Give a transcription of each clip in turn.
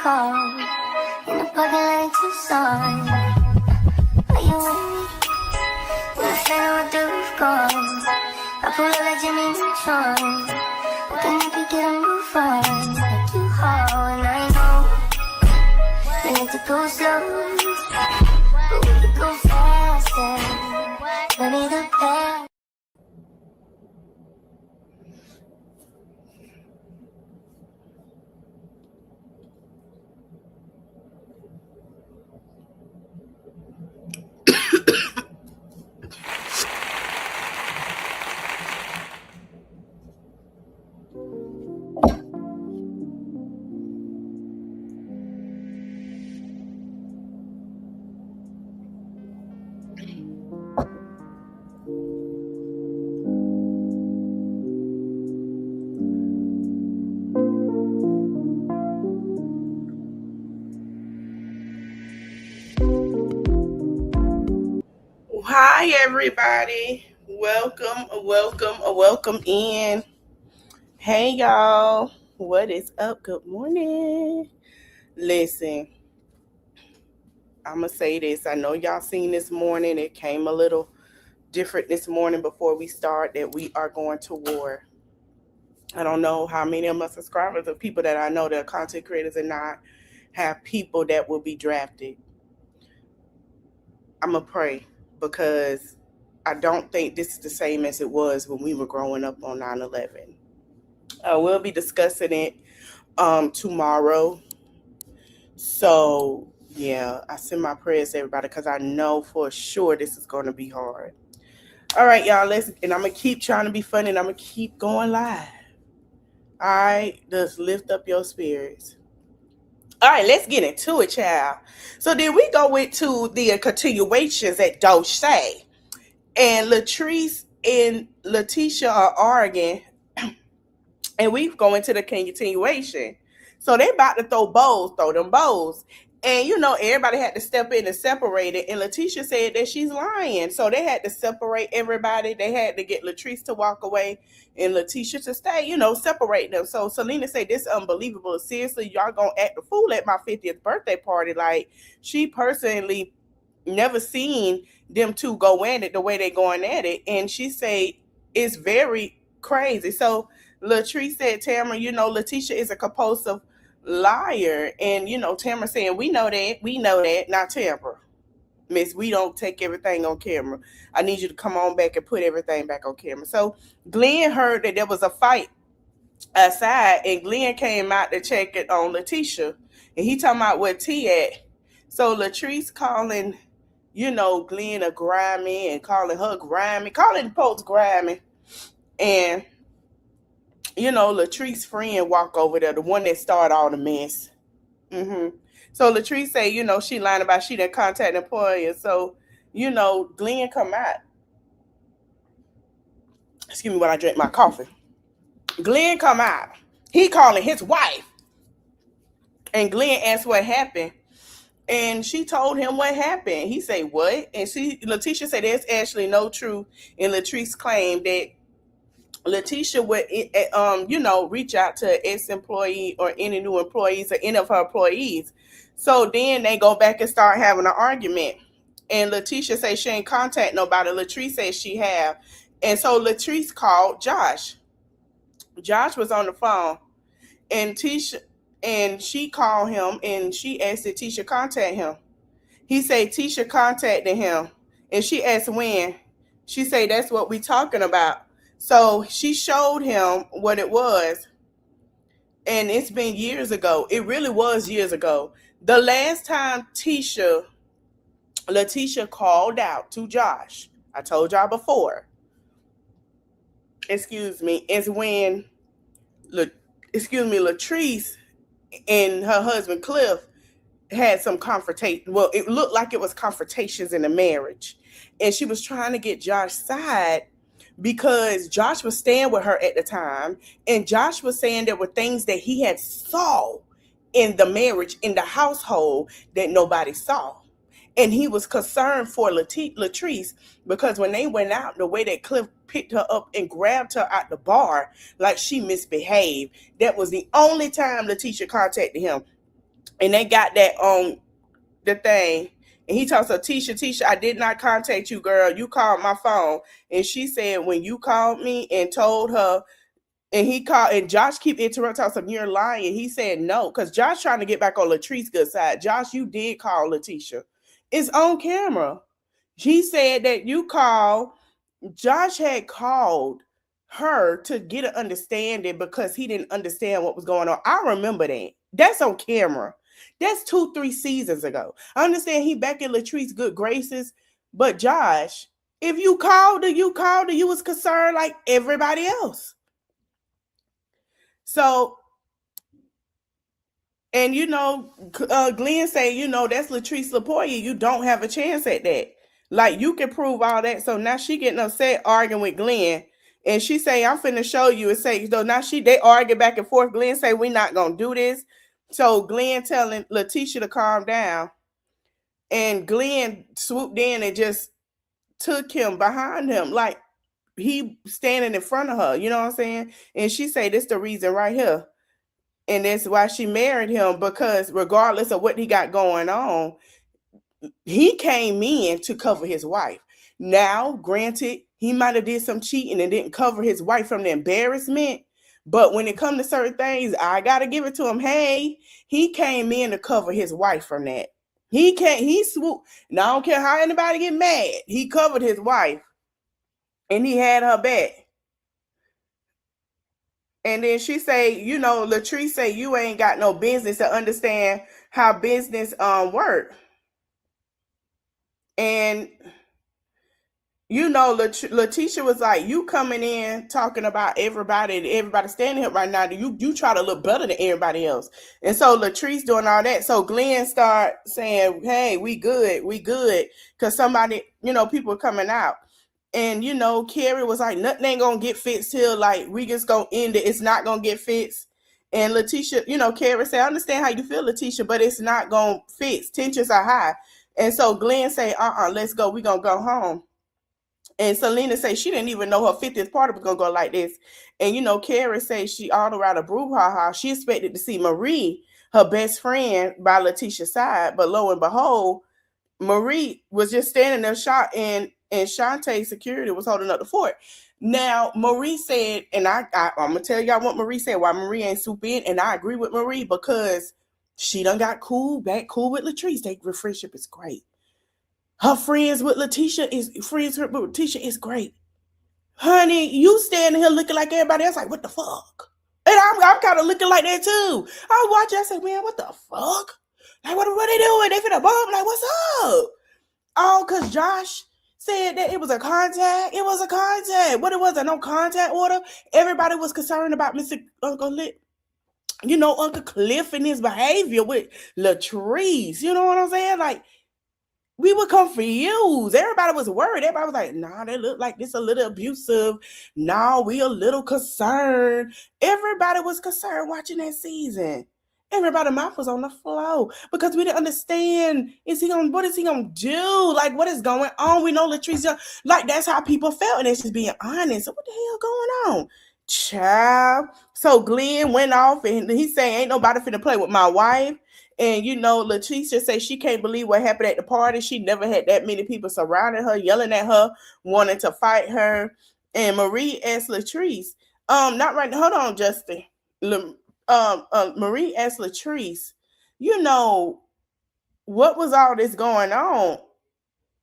car in the parking lot Tucson. Are you with me? When I stand with the roof gone, I pull up like Jimmy Neutron. Looking if you get a move on, like you hard, and I know you need to go slow, but we could go faster. Maybe the best. Hi, everybody. Welcome in. Hey, y'all. What is up? Good morning. Listen, I'm going to say this. I know y'all seen this morning. It came a little different this morning before we start that we are going to war. I don't know how many of my subscribers or people that I know that are content creators and not have people that will be drafted. I'm going to pray because I don't think this is the same as it was when we were growing up on 9/11. We'll be discussing it tomorrow. So, yeah, I send my prayers to everybody because I know for sure this is going to be hard. All right, y'all, and I'm going to keep trying to be funny and I'm going to keep going live. All right, just lift up your spirits. All right, let's get into it, child. So then we go into the continuations at Doche. And Latrice and Letitia are arguing, and we go into the continuation. So they about to throw them bows. And, everybody had to step in and separate it. And Letitia said that she's lying. So they had to separate everybody. They had to get Latrice to walk away and Letitia to stay, separate them. So Selena said, this is unbelievable. Seriously, y'all gonna act a fool at my 50th birthday party. Like, she personally never seen them two go at it the way they going at it. And she said it's very crazy. So Latrice said, Tamara, Letitia is a compulsive liar. And, Tamara saying, we know that. Not Tamara. Miss, we don't take everything on camera. I need you to come on back and put everything back on camera. So Glenn heard that there was a fight outside, and Glenn came out to check it on Letitia. And he talking about where T at. So Latrice calling, Glenn a grimy and calling her grimy, calling the folks grimy. And, Latrice's friend walk over there, the one that started all the mess. So Latrice say, she lying about she didn't contact the employer. So, Glenn come out. Excuse me while I drink my coffee. Glenn come out. He calling his wife. And Glenn asked what happened. And she told him what happened. He say, what? And Letitia said there's actually no truth in Latrice's claim that Letitia would, reach out to an ex-employee or any new employees or any of her employees. So then they go back and start having an argument. And Letitia says she ain't contact nobody. Latrice says she have. And so Latrice called Josh. Josh was on the phone. And she called him and she asked that Tisha contact him. He said Tisha contacted him. And she asked when. She said that's what we talking about. So she showed him what it was. And it's been years ago. It really was years ago. The last time Letitia called out to Josh, I told y'all before, is when, Latrice and her husband Cliff had some confrontation. Well, it looked like it was confrontations in the marriage. And she was trying to get Josh's side because Josh was staying with her at the time. And Josh was saying there were things that he had saw in the marriage, in the household, that nobody saw. And he was concerned for Latrice because when they went out, the way that Cliff picked her up and grabbed her out the bar like she misbehaved, that was the only time Letitia contacted him. and they got that on the thing. And he told her, Tisha, I did not contact you, girl. You called my phone. And she said, when you called me and told her, and he called, and Josh keep interrupting us, you're lying. He said no, because Josh trying to get back on Latrice's good side. Josh, you did call Letitia. It's on camera. He said that you called. Josh had called her to get an understanding because he didn't understand what was going on. I remember that. That's on camera. That's 2-3 seasons ago. I understand he back in Latrice's good graces, but Josh, if you called her, you was concerned like everybody else. So, and Glenn say, that's Latrice Lapoya. You don't have a chance at that. Like, you can prove all that. So now she getting upset arguing with Glenn. And she say, I'm finna show you. And say, so now they argue back and forth. Glenn say, we not gonna do this. So Glenn telling Letitia to calm down. And Glenn swooped in and just took him behind him. Like, he standing in front of her. You know what I'm saying? And she say, this the reason right here. And that's why she married him, because regardless of what he got going on, he came in to cover his wife. Now, granted, he might have did some cheating and didn't cover his wife from the embarrassment. But when it comes to certain things, I got to give it to him. Hey, he came in to cover his wife from that. He swooped. Now, I don't care how anybody get mad. He covered his wife and he had her back. And then she say, Latrice say, you ain't got no business to understand how business work. And Letitia was like, you coming in talking about everybody standing here right now. You try to look better than everybody else. And so Latrice doing all that. So Glenn start saying, hey, we good. Because somebody, people are coming out. And, Carrie was like, nothing ain't going to get fixed till, like, we just going to end it. It's not going to get fixed. And Letitia, Carrie said, I understand how you feel, Letitia, but it's not going to fix. Tensions are high. And so Glenn say, let's go. We going to go home. And Selena say she didn't even know her 50th party was going to go like this. And, Carrie say she all around a brouhaha. She expected to see Marie, her best friend, by Letitia's side. But lo and behold, Marie was just standing there shot, and Shantae's security was holding up the fort. Now, Marie said, and I'm going to tell y'all what Marie said, why Marie ain't swoop in, and I agree with Marie because she done got cool with Latrice. Their friendship is great. Her friends with Letitia is great. Honey, you standing here looking like everybody else, like, what the fuck? And I'm kind of looking like that too. I watch it, I say, man, what the fuck? Like, what are they doing? They finna bomb? Like, what's up? Oh, because Josh said that it was a contact. It was a contact. What it was, a no contact order. Everybody was concerned about Uncle Cliff and his behavior with Latrice. You know what I'm saying? Like, we were confused. Everybody was worried. Everybody was like, nah, they look like this a little abusive. Nah, we a little concerned. Everybody was concerned watching that season. Everybody's mouth was on the floor because we didn't understand. What is he gonna do? Like, what is going on? We know Latrice, like, that's how people felt, and it's just being honest. So what the hell going on? Child. So Glenn went off and he saying, ain't nobody finna play with my wife. And Letitia says she can't believe what happened at the party. She never had that many people surrounding her, yelling at her, wanting to fight her. And Marie asked Latrice, not right now. Hold on, Justin. Marie asked Latrice, what was all this going on?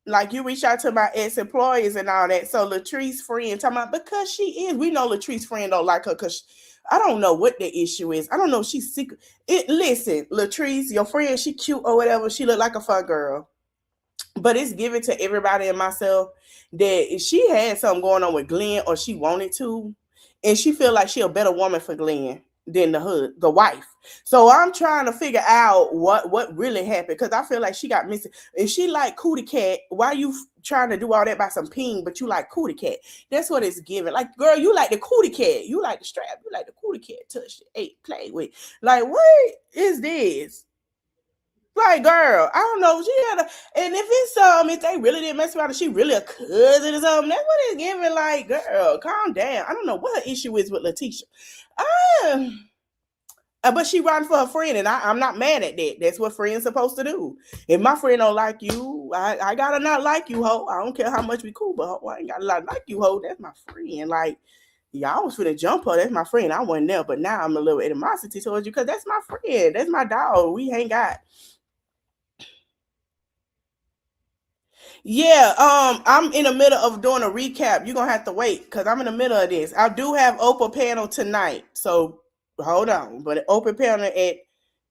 Like, you reach out to my ex-employees and all that. So Latrice friend talking about, because she is. We know Latrice friend don't like her because I don't know what the issue is. I don't know if she's secret. Listen, Latrice, your friend, she cute or whatever. She look like a fun girl. But it's given to everybody and myself that if she had something going on with Glenn or she wanted to, and she feel like she a better woman for Glenn than the wife. So I'm trying to figure out what really happened, because I feel like she got missing. If she like Cootie Cat, why you trying to do all that by some ping, but you like Cootie Cat? That's what it's giving. Like, girl, you like the Cootie Cat. You like the strap. You like the Cootie Cat. Touch, ate, play with. Like, what is this? Like, girl, I don't know. She had and if it's if they really didn't mess around, she really a cousin or something. That's what it's giving. Like, girl, calm down. I don't know what her issue is with Letitia. But she riding for her friend, and I'm not mad at that. That's what friends supposed to do. If my friend don't like you, I gotta not like you, ho. I don't care how much we cool, but ho, I ain't gotta not like you, ho. That's my friend. Like, y'all was finna jump her. That's my friend. I wasn't there, but now I'm a little animosity towards you because that's my friend. That's my dog. We ain't got. Yeah, I'm in the middle of doing a recap. You're gonna have to wait because I'm in the middle of this. I do have open panel tonight, so hold on. But open panel at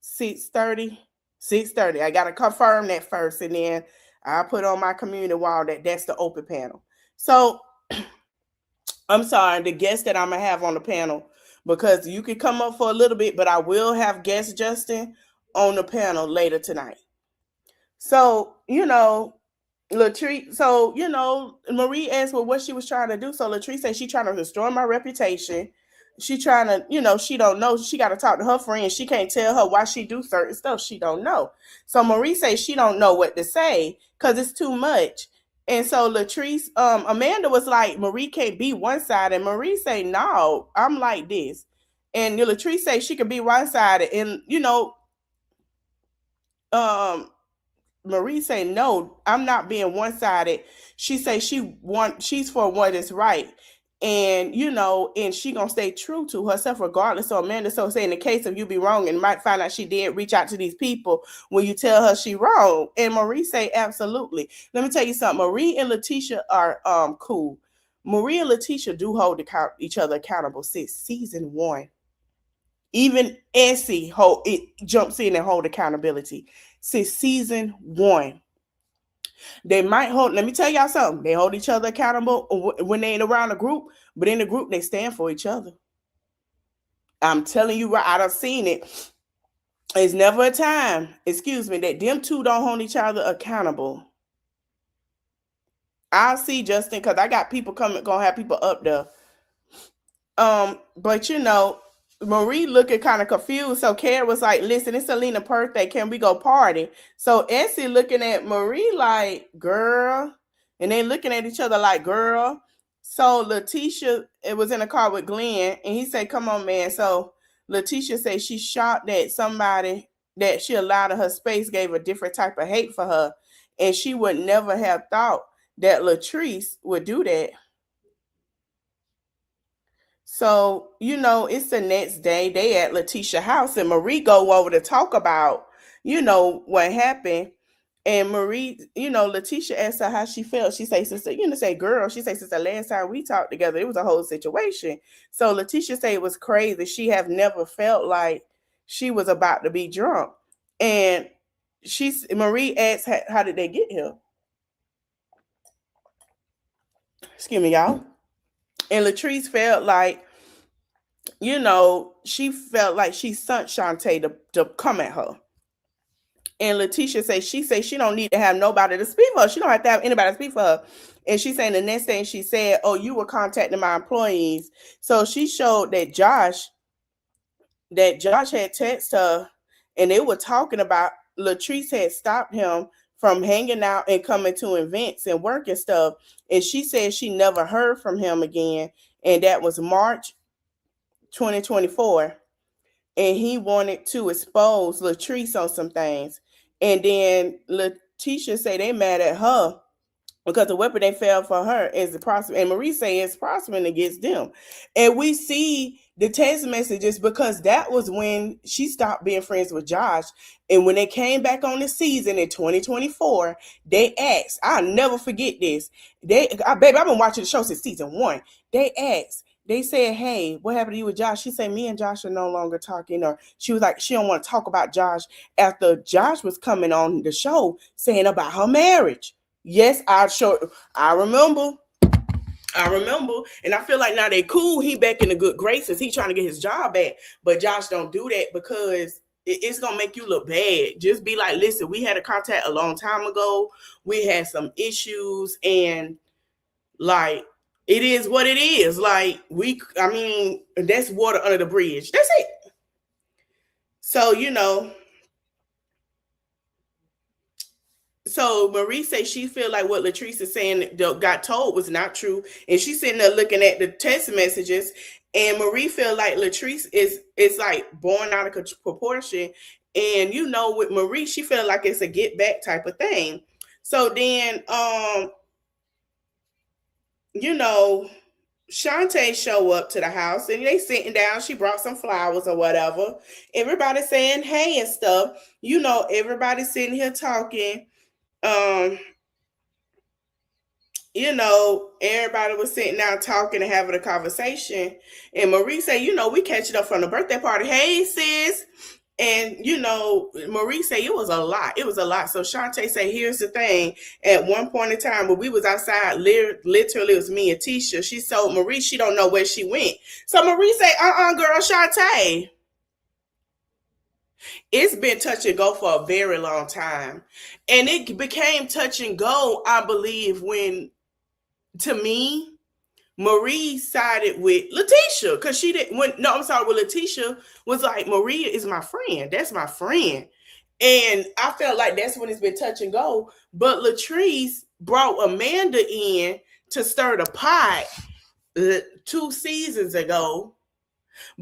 6:30. 6:30. I gotta confirm that first, and then I put on my community wall that that's the open panel. So I'm sorry, the guest that I'm gonna have on the panel because you can come up for a little bit, but I will have guest Justin on the panel later tonight. So, Latrice, so, Marie asked well what she was trying to do. So Latrice said she trying to destroy my reputation. She trying to, she don't know. She got to talk to her friend. She can't tell her why she do certain stuff. She don't know. So Marie says she don't know what to say because it's too much. And so Latrice, Amanda was like, Marie can't be one side. And Marie say, no, I'm like this. And Latrice say she could be one sided. And, um, Marie say no, I'm not being one sided. She say she's for what is right, and and she gonna stay true to herself regardless. So Amanda so say in the case of you be wrong and might find out she did reach out to these people when you tell her she wrong. And Marie say absolutely. Let me tell you something. Marie and Letitia are cool. Marie and Letitia do hold each other accountable since season one. Even Essie jumps in and hold accountability since season one. They might hold. Let me tell y'all something. They hold each other accountable when they ain't around a group, but in the group they stand for each other. I'm telling you, right? I done seen it. It's never a time, excuse me, that them two don't hold each other accountable. I'll see Justin because I got people coming, gonna have people up there. But Marie looking kind of confused. So Kara was like, listen, it's Selena's birthday. Can we go party? So Essie looking at Marie like, girl. And they looking at each other like, girl. So Letitia, it was in a car with Glenn, and he said, come on, man. So Letitia said she shocked that somebody that she allowed in her space gave a different type of hate for her. And she would never have thought that Latrice would do that. So, it's the next day. They at Letitia's house and Marie go over to talk about, what happened. And Marie, Letitia asked her how she felt. She say, sister, say girl. She say, since the last time we talked together, it was a whole situation. So Letitia say it was crazy. She have never felt like she was about to be drunk. And Marie asked how did they get here? Excuse me, y'all. And Latrice felt like she felt like she sent Shantae to come at her. And Letitia she don't need to have nobody to speak for her. She don't have to have anybody to speak for her. And she saying the next thing she said, oh, you were contacting my employees. So she showed that Josh had texted her and they were talking about Latrice had stopped him from hanging out and coming to events and work and stuff. And she said she never heard from him again. And that was March 2024, and he wanted to expose Latrice on some things. And then Letitia say they mad at her because the weapon they fell for her is the prospect, and Marie say it's prospering against them. And we see the text messages because that was when she stopped being friends with Josh. And when they came back on the season in 2024, they asked, I'll never forget this. Baby, I've been watching the show since season one. They asked, they said, hey, what happened to you with Josh? She said, me and Josh are no longer talking. Or she was like, she don't want to talk about Josh after Josh was coming on the show saying about her marriage. Yes, I remember. And I feel like now they cool. He back in the good graces. He trying to get his job back. But Josh don't do that because it's going to make you look bad. Just be like, listen, we had a contact a long time ago. We had some issues and like, it is what it is. Like, that's water under the bridge. That's it. So, so Marie say she feel like what Latrice is saying got told was not true. And she's sitting there looking at the text messages And Marie feel like Latrice is like born out of proportion. And with Marie, she feel like it's a get back type of thing. So then, you know, Shantae show up to the house and they sitting down. She brought some flowers or whatever. Everybody saying hey and stuff. Everybody sitting here talking. Um, everybody was sitting down talking and having a conversation. And Marie said, we catching up from the birthday party. Hey, sis. And Marie said it was a lot. It was a lot. So Shantae said, here's the thing. At one point in time when we was outside, literally it was me and Tisha. She told Marie she don't know where she went. So Marie said, girl, Shantae. It's been touch and go for a very long time. And it became touch and go, I believe, when, to me, Marie sided with Letitia because she didn't. I'm sorry. Well, Letitia was like, Maria is my friend. That's my friend, and I felt like that's when it's been touch and go. But Latrice brought Amanda in to stir the pot 2 seasons ago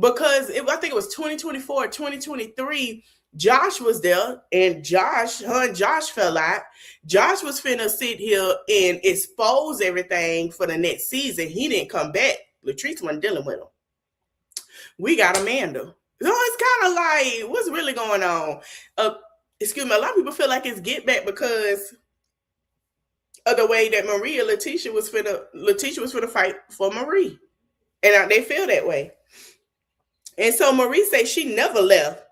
because I think it was 2024, 2023. Josh was there, and her and Josh fell out. Josh was finna sit here and expose everything for the next season. He didn't come back. Latrice wasn't dealing with him. We got Amanda. So it's kind of like, what's really going on? Excuse me, a lot of people feel like it's get back because of the way that Letitia was finna fight for Marie. And they feel that way. And so Marie said she never left.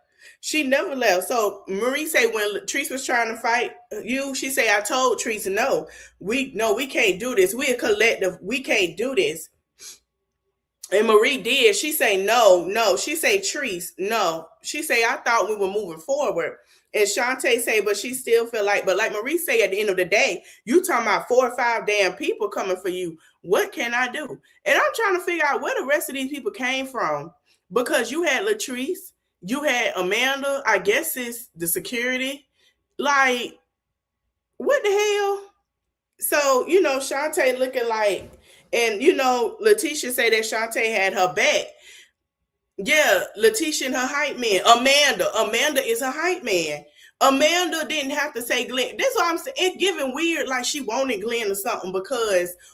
She never left. So Marie say when Latrice was trying to fight you, she say, I told Teresa, no, we can't do this. We're a collective. We can't do this. And Marie did. She say, no. She say, Treese, no. She say, I thought we were moving forward. And Shantae say, but she still feel like, but like Marie say, at the end of the day, you talking about 4 or 5 damn people coming for you. What can I do? And I'm trying to figure out where the rest of these people came from. Because you had Latrice, you had Amanda, I guess it's the security. Like, what the hell? So, Shantae looking like, and, Letitia say that Shantae had her back. Yeah, Letitia and her hype man. Amanda is a hype man. Amanda didn't have to say Glenn. That's what I'm saying. It's giving weird like she wanted Glenn or something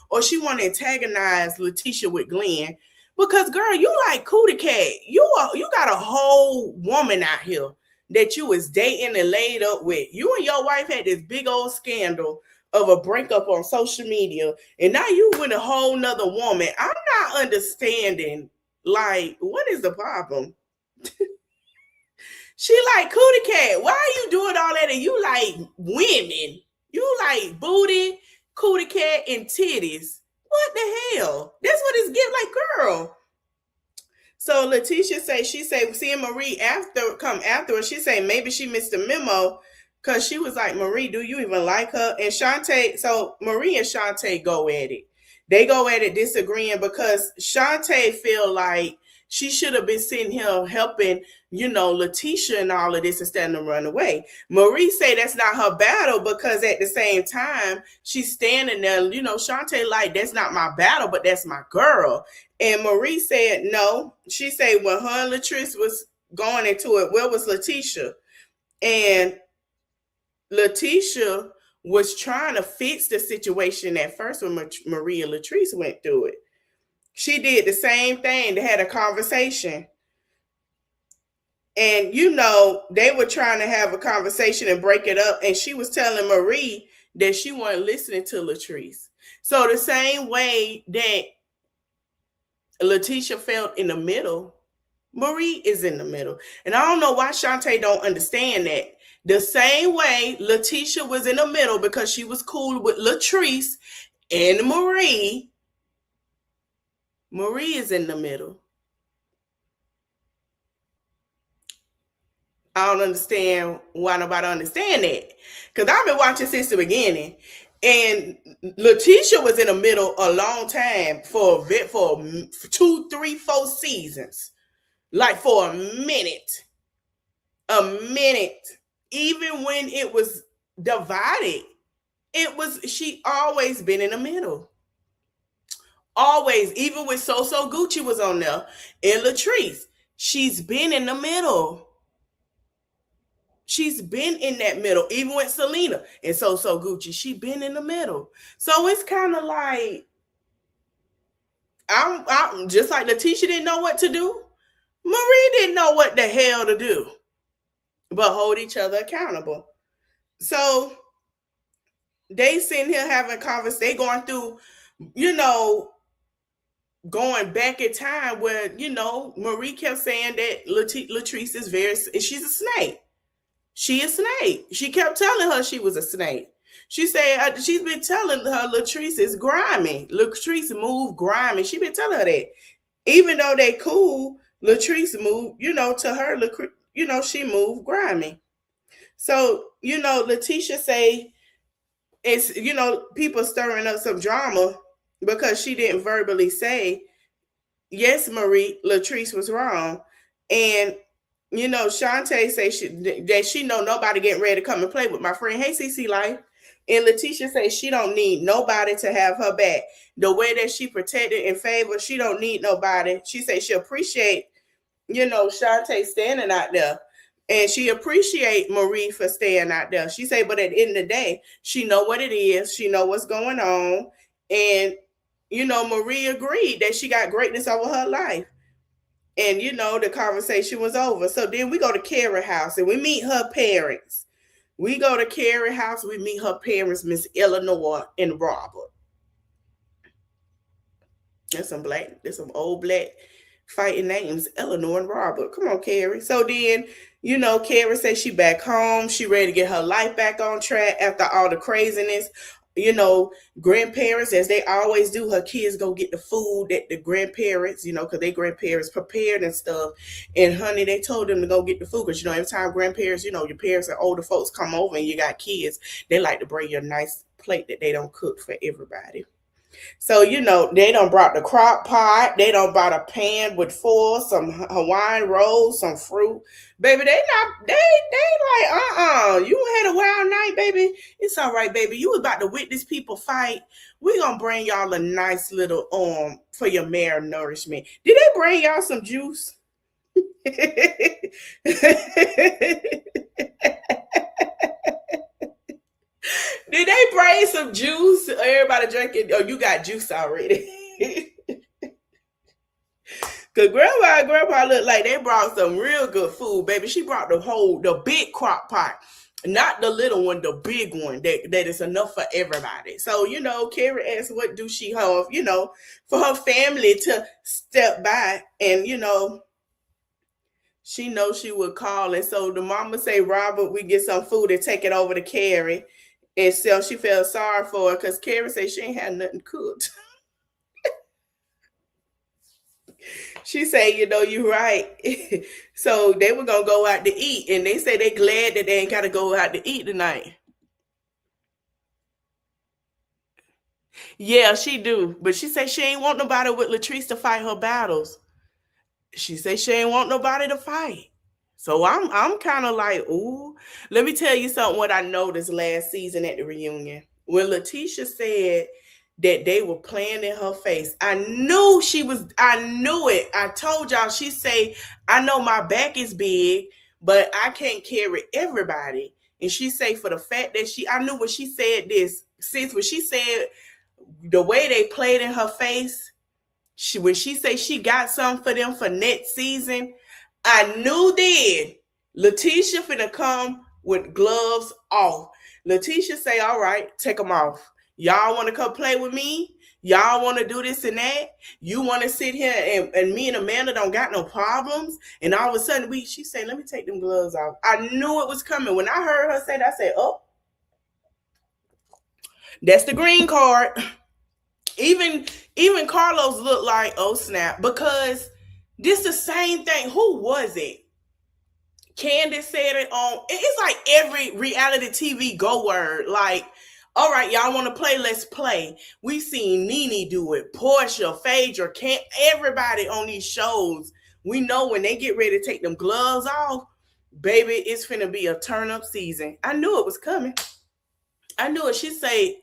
or she wanted to antagonize Letitia with Glenn. Because girl, you like Cootie Cat. You got a whole woman out here that you was dating and laid up with. You and your wife had this big old scandal of a breakup on social media, and now you with a whole nother woman. I'm not understanding. Like, what is the problem? She like Cootie Cat. Why are you doing all that? And you like women. You like booty, Cootie Cat, and titties. What the hell? That's what it's give like, girl. So Letitia she say, seeing Marie come afterwards, she say maybe she missed the memo because she was like, Marie, do you even like her? And Shantae, so Marie and Shantae go at it. They go at it disagreeing because Shantae feel like she should have been sitting here helping, Letitia and all of this instead of run away. Marie say that's not her battle because at the same time, she's standing there, Shantae like, that's not my battle, but that's my girl. And Marie said no. She said when her and Latrice was going into it, where was Letitia? And Letitia was trying to fix the situation at first when Marie and Latrice went through it. She did the same thing. They had a conversation. And, they were trying to have a conversation and break it up. And she was telling Marie that she wasn't listening to Latrice. So the same way that Letitia felt in the middle, Marie is in the middle. And I don't know why Shantae don't understand that. The same way Letitia was in the middle because she was cool with Latrice and Marie is in the middle. I don't understand why nobody understand that. Because I've been watching since the beginning. And Letitia was in the middle a long time for 2, 3, 4 seasons. Like for a minute. Even when it was divided, she always been in the middle. Always, even with So Gucci was on there and Latrice, she's been in the middle. She's been in that middle, even with Selena and So Gucci. She been in the middle. So it's kind of like I'm just like Letitia didn't know what to do. Marie didn't know what the hell to do, but hold each other accountable. So they sitting here having conversations. They going through, you know, going back in time where Marie kept saying that Latrice is she's a snake. She a snake. She kept telling her she was a snake. She said she's been telling her Latrice is grimy. Latrice move grimy. She been telling her that. Even though they cool, Latrice moved, to her, she moved grimy. So, Letitia say it's, people stirring up some drama because she didn't verbally say, yes, Marie, Latrice was wrong. And Shantae say that she know nobody getting ready to come and play with my friend. Hey, CC Life. And Letitia says she don't need nobody to have her back. The way that she protected and favored, she don't need nobody. She says she appreciate, Shantae standing out there. And she appreciate Marie for staying out there. She say, but at the end of the day, she know what it is. She know what's going on. And, Marie agreed that she got greatness over her life. And, the conversation was over. So then we go to Carrie's house and we meet her parents. We go to Carrie's house. We meet her parents, Miss Eleanor and Robert. There's some old black fighting names, Eleanor and Robert. Come on, Carrie. So then, Carrie says she back home. She ready to get her life back on track after all the craziness. Grandparents, as they always do, her kids go get the food that the grandparents, because they grandparents prepared and stuff. And honey, they told them to go get the food because, every time grandparents, your parents and older folks come over and you got kids, they like to bring you a nice plate that they don't cook for everybody. So, they done brought the crock pot. They done brought a pan with some Hawaiian rolls, some fruit. Baby, they like, you had a wild night, baby. It's all right, baby. You was about to witness people fight. We gonna bring y'all a nice little for your malnourishment. Did they bring y'all some juice? Did they bring some juice? Everybody drinking? Oh, you got juice already. Cause grandma and grandpa look like they brought some real good food, baby. She brought the big crock pot, not the little one, the big one that is enough for everybody. So, Carrie asked what do she have, for her family to step by and, she knows she would call. And so the mama say, Robert, we get some food and take it over to Carrie. And so she felt sorry for her because Carrie said she ain't had nothing cooked. She said, you're right. So they were going to go out to eat. And they say they glad that they ain't got to go out to eat tonight. Yeah, she do. But she said she ain't want nobody with Latrice to fight her battles. She said she ain't want nobody to fight. So I'm kind of like, ooh. Let me tell you something what I noticed last season at the reunion. When Letitia said that they were playing in her face, I knew it. I told y'all, she say, I know my back is big, but I can't carry everybody. And she say for the fact that I knew when she said this, since when she said the way they played in her face, when she say she got something for them for next season, I knew then Letitia finna come with gloves off. Letitia say, all right, take them off. Y'all want to come play with me? Y'all want to do this and that? You want to sit here and me and Amanda don't got no problems? And all of a sudden she said, let me take them gloves off. I knew it was coming. When I heard her say that, I said, oh, that's the green card. Even Carlos looked like, oh snap, because this the same thing. Who was it? Candace said it on. It's like every reality TV go word. Like, all right, y'all want to play? Let's play. We seen Nene do it. Portia, Phaedra, everybody on these shows. We know when they get ready to take them gloves off, baby, it's finna be a turn up season. I knew it was coming. I knew it. She said,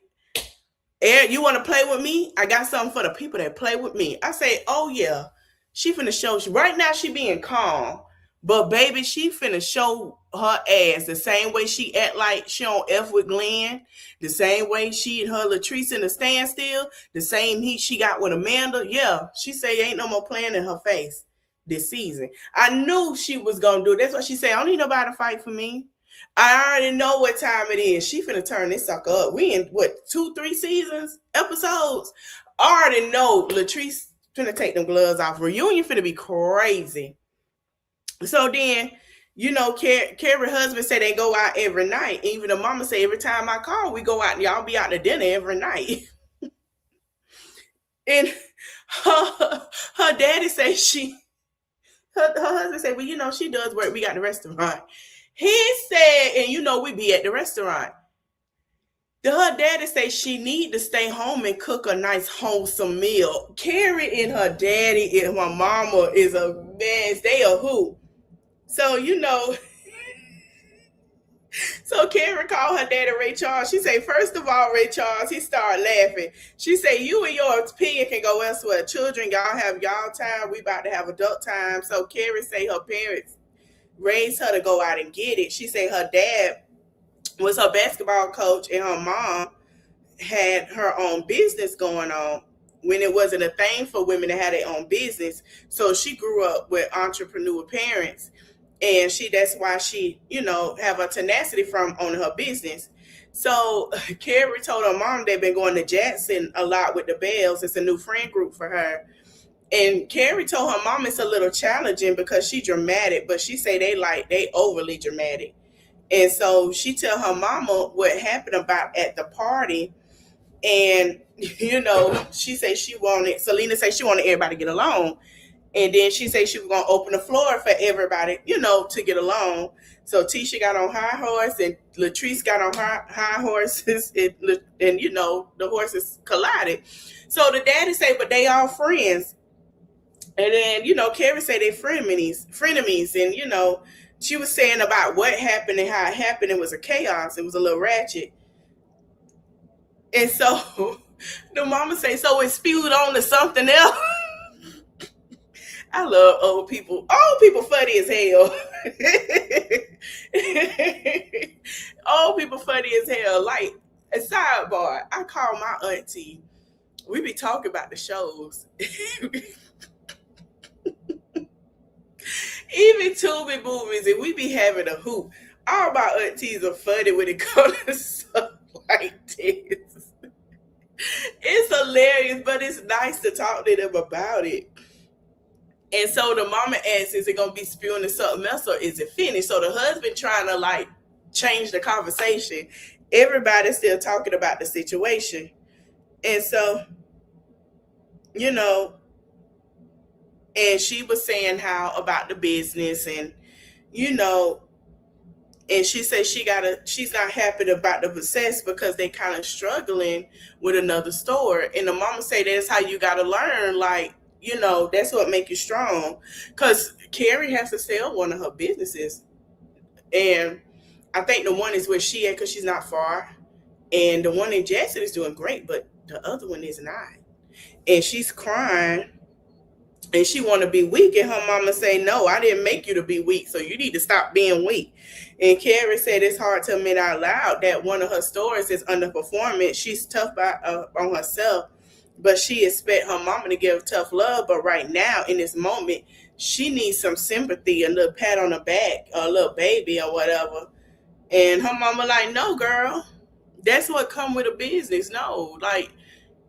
Eric, you want to play with me? I got something for the people that play with me. I say, oh yeah, she finna show. Right now she being calm, but baby, she finna show her ass the same way she act like she on F with Glenn, the same way she and her Latrice in the standstill, the same heat she got with Amanda. Yeah, she say ain't no more playing in her face this season. I knew she was gonna do it. That's what she said. I don't need nobody to fight for me. I already know what time it is. She finna turn this sucker up. We in what 2, 3 seasons episodes. I already know Latrice finna take them gloves off. Reunion finna be crazy. So then, Carrie husband said they go out every night. Even the mama say every time I call, we go out and y'all be out to dinner every night. And her daddy say her husband said, well, she does work. We got the restaurant. He said, and we be at the restaurant. Her daddy say she need to stay home and cook a nice wholesome meal. Carrie and her daddy and my mama is a mess. They a who? So so Carrie called her daddy Ray Charles. She say, first of all, Ray Charles, he started laughing. She say, you and your opinion can go elsewhere. Children, y'all have y'all time. We about to have adult time. So Carrie say her parents raised her to go out and get it. She say her dad was her basketball coach and her mom had her own business going on when it wasn't a thing for women to have their own business. So she grew up with entrepreneur parents, and that's why she, have a tenacity from owning her business. So Carrie told her mom they've been going to Jackson a lot with the Bells. It's a new friend group for her. And Carrie told her mom it's a little challenging because she dramatic, but she say they overly dramatic. And so she tell her mama what happened about at the party. And, she said Selena said she wanted everybody to get along. And then she said she was going to open the floor for everybody, to get along. So Tisha got on high horse and Latrice got on high horses and the horses collided. So the daddy said, but they all friends. And then, Carrie said they frenemies. And, she was saying about what happened and how it happened. It was a chaos. It was a little ratchet. And so the mama say, so it spewed on to something else. I love old people. Old people funny as hell. Old people funny as hell. Like, a sidebar, I call my auntie. We be talking about the shows. Even Tubi movies, and we be having a hoop. All my aunties are funny when it comes to stuff like this. It's hilarious, but it's nice to talk to them about it. And so the mama asks, is it going to be spewing to something else or is it finished? So the husband trying to change the conversation. Everybody's still talking about the situation. And so, and she was saying how about the business and, and she said she's not happy about the success because they kind of struggling with another store. And the mama say that's how you got to learn, that's what make you strong. Because Carrie has to sell one of her businesses. And I think the one is where she at because she's not far. And the one in Jackson is doing great, but the other one is not. And she's crying. And she want to be weak. And her mama say, no, I didn't make you to be weak. So you need to stop being weak. And Carrie said it's hard to admit out loud that one of her stores is underperforming. She's tough on herself. But she expect her mama to give tough love. But right now, in this moment, she needs some sympathy, a little pat on the back, a little baby or whatever. And her mama like, no, girl, that's what come with a business. No,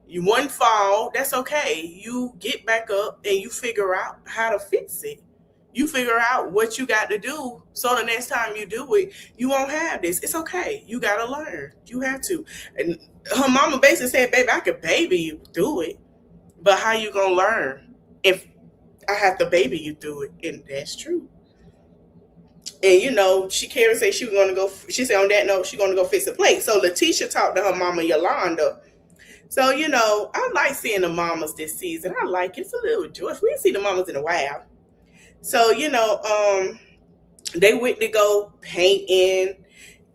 you one fall, that's okay. You get back up and you figure out how to fix it. You figure out what you got to do so the next time you do it, you won't have this. It's okay. You got to learn. You have to. And her mama basically said, baby, I could baby you through it. But how you going to learn if I have to baby you through it? And that's true. And, Carrie said she was going to go, she said on that note, she's going to go fix the plate. So Letitia talked to her mama, Yolanda. So, I like seeing the mamas this season. I like it. It's a little joyous. We didn't see the mamas in a while. So, they went to go painting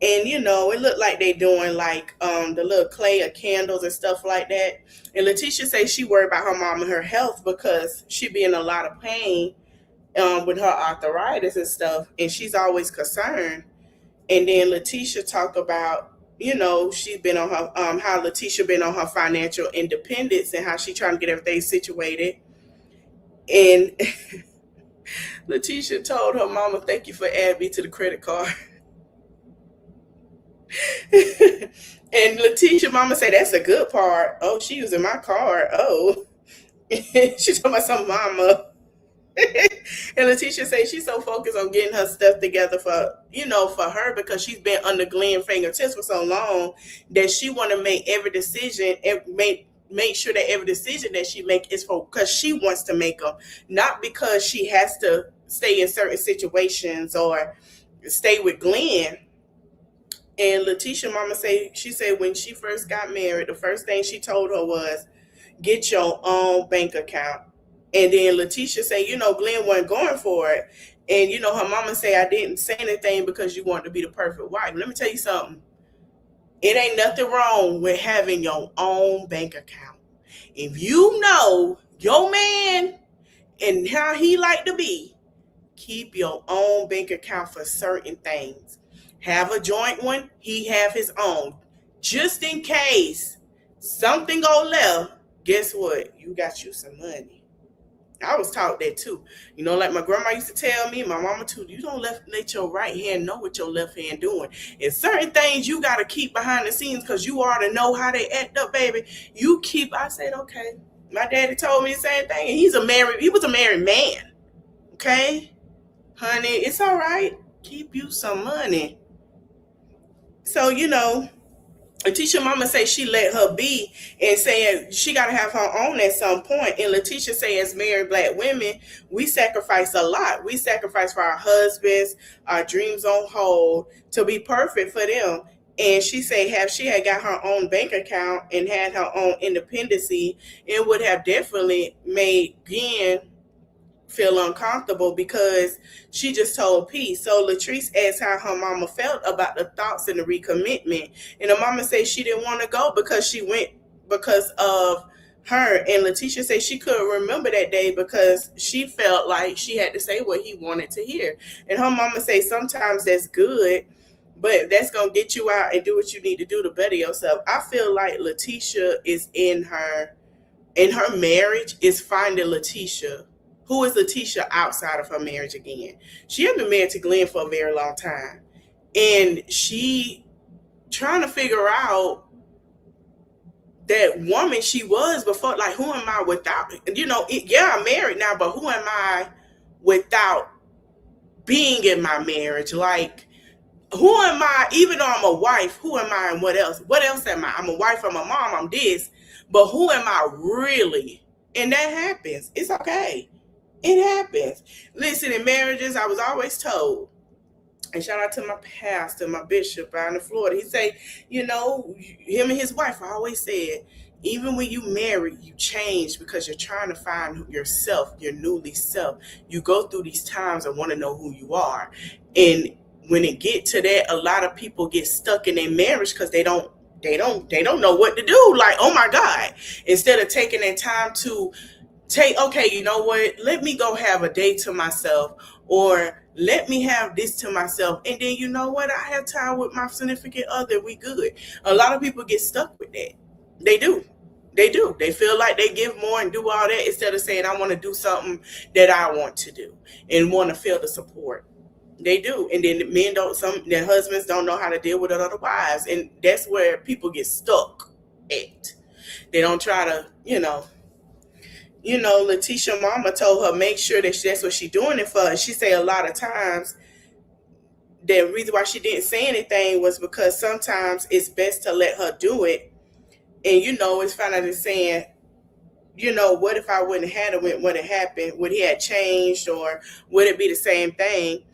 And it looked like they doing like the little clay of candles and stuff like that. And Letitia say she worried about her mom and her health because she be in a lot of pain with her arthritis and stuff, and she's always concerned. And then Letitia talk about, she's been on her how Letitia been on her financial independence and how she trying to get everything situated. And Letitia told her mama, "Thank you for adding me to the credit card." And Letitia mama said, "That's a good part. Oh, she using my card. Oh." She talking about some mama. And Letitia says she's so focused on getting her stuff together for her, because she's been under Glenn fingertips for so long that she want to make every decision and make sure that every decision that she make is for because she wants to make them, not because she has to stay in certain situations or stay with Glenn. And Letitia mama she said when she first got married, the first thing she told her was, get your own bank account. And then Letitia say, Glenn wasn't going for it. And her mama say, I didn't say anything because you want to be the perfect wife. Let me tell you something. It ain't nothing wrong with having your own bank account. If you know your man and how he like to be, keep your own bank account for certain things. Have a joint one, he have his own. Just in case something go left, guess what? You got you some money. I was taught that too. Like my grandma used to tell me, my mama too, you don't let your right hand know what your left hand doing. And certain things you got to keep behind the scenes because you already know how they act up, baby. I said, okay. My daddy told me the same thing. And he was a married man. Okay? Honey, it's all right. Keep you some money. So, Letitia mama say she let her be and saying she got to have her own at some point. And Letitia say as married black women, we sacrifice a lot. We sacrifice for our husbands, our dreams on hold to be perfect for them. And she say have she had got her own bank account and had her own independency, it would have definitely made Glenn feel uncomfortable because she just told P. So Latrice asked how her mama felt about the thoughts and the recommitment. And the mama said she didn't want to go because she went because of her. And Letitia said she couldn't remember that day because she felt like she had to say what he wanted to hear. And her mama said sometimes that's good, but that's going to get you out and do what you need to do to better yourself. I feel like Letitia is in her marriage is finding Letitia. Who is Letitia outside of her marriage again? She had been married to Glenn for a very long time. And she trying to figure out that woman she was before. Like, who am I without? I'm married now, but who am I without being in my marriage? Like, who am I? Even though I'm a wife, who am I and what else? What else am I? I'm a wife, I'm a mom, I'm this. But who am I really? And that happens. It's okay. It happens. Listen, in marriages, I was always told, and shout out to my pastor, my bishop down in Florida. He say, him and his wife, I always said, even when you marry, you change because you're trying to find yourself, your newly self. You go through these times and want to know who you are. And when it get to that, a lot of people get stuck in their marriage because they don't know what to do. Like, oh my God. Instead of taking their time to okay, you know what? Let me go have a day to myself, or let me have this to myself. And then, you know what? I have time with my significant other. We good. A lot of people get stuck with that. They do. They do. They feel like they give more and do all that instead of saying, I want to do something that I want to do and want to feel the support. They do. And then their husbands don't know how to deal with other wives. And that's where people get stuck at. They don't try to, Letitia mama told her make sure that that's what she's doing it for. She say a lot of times the reason why she didn't say anything was because sometimes it's best to let her do it. And it's fine as saying, what if I wouldn't have had it when it happened? Would he have changed, or would it be the same thing?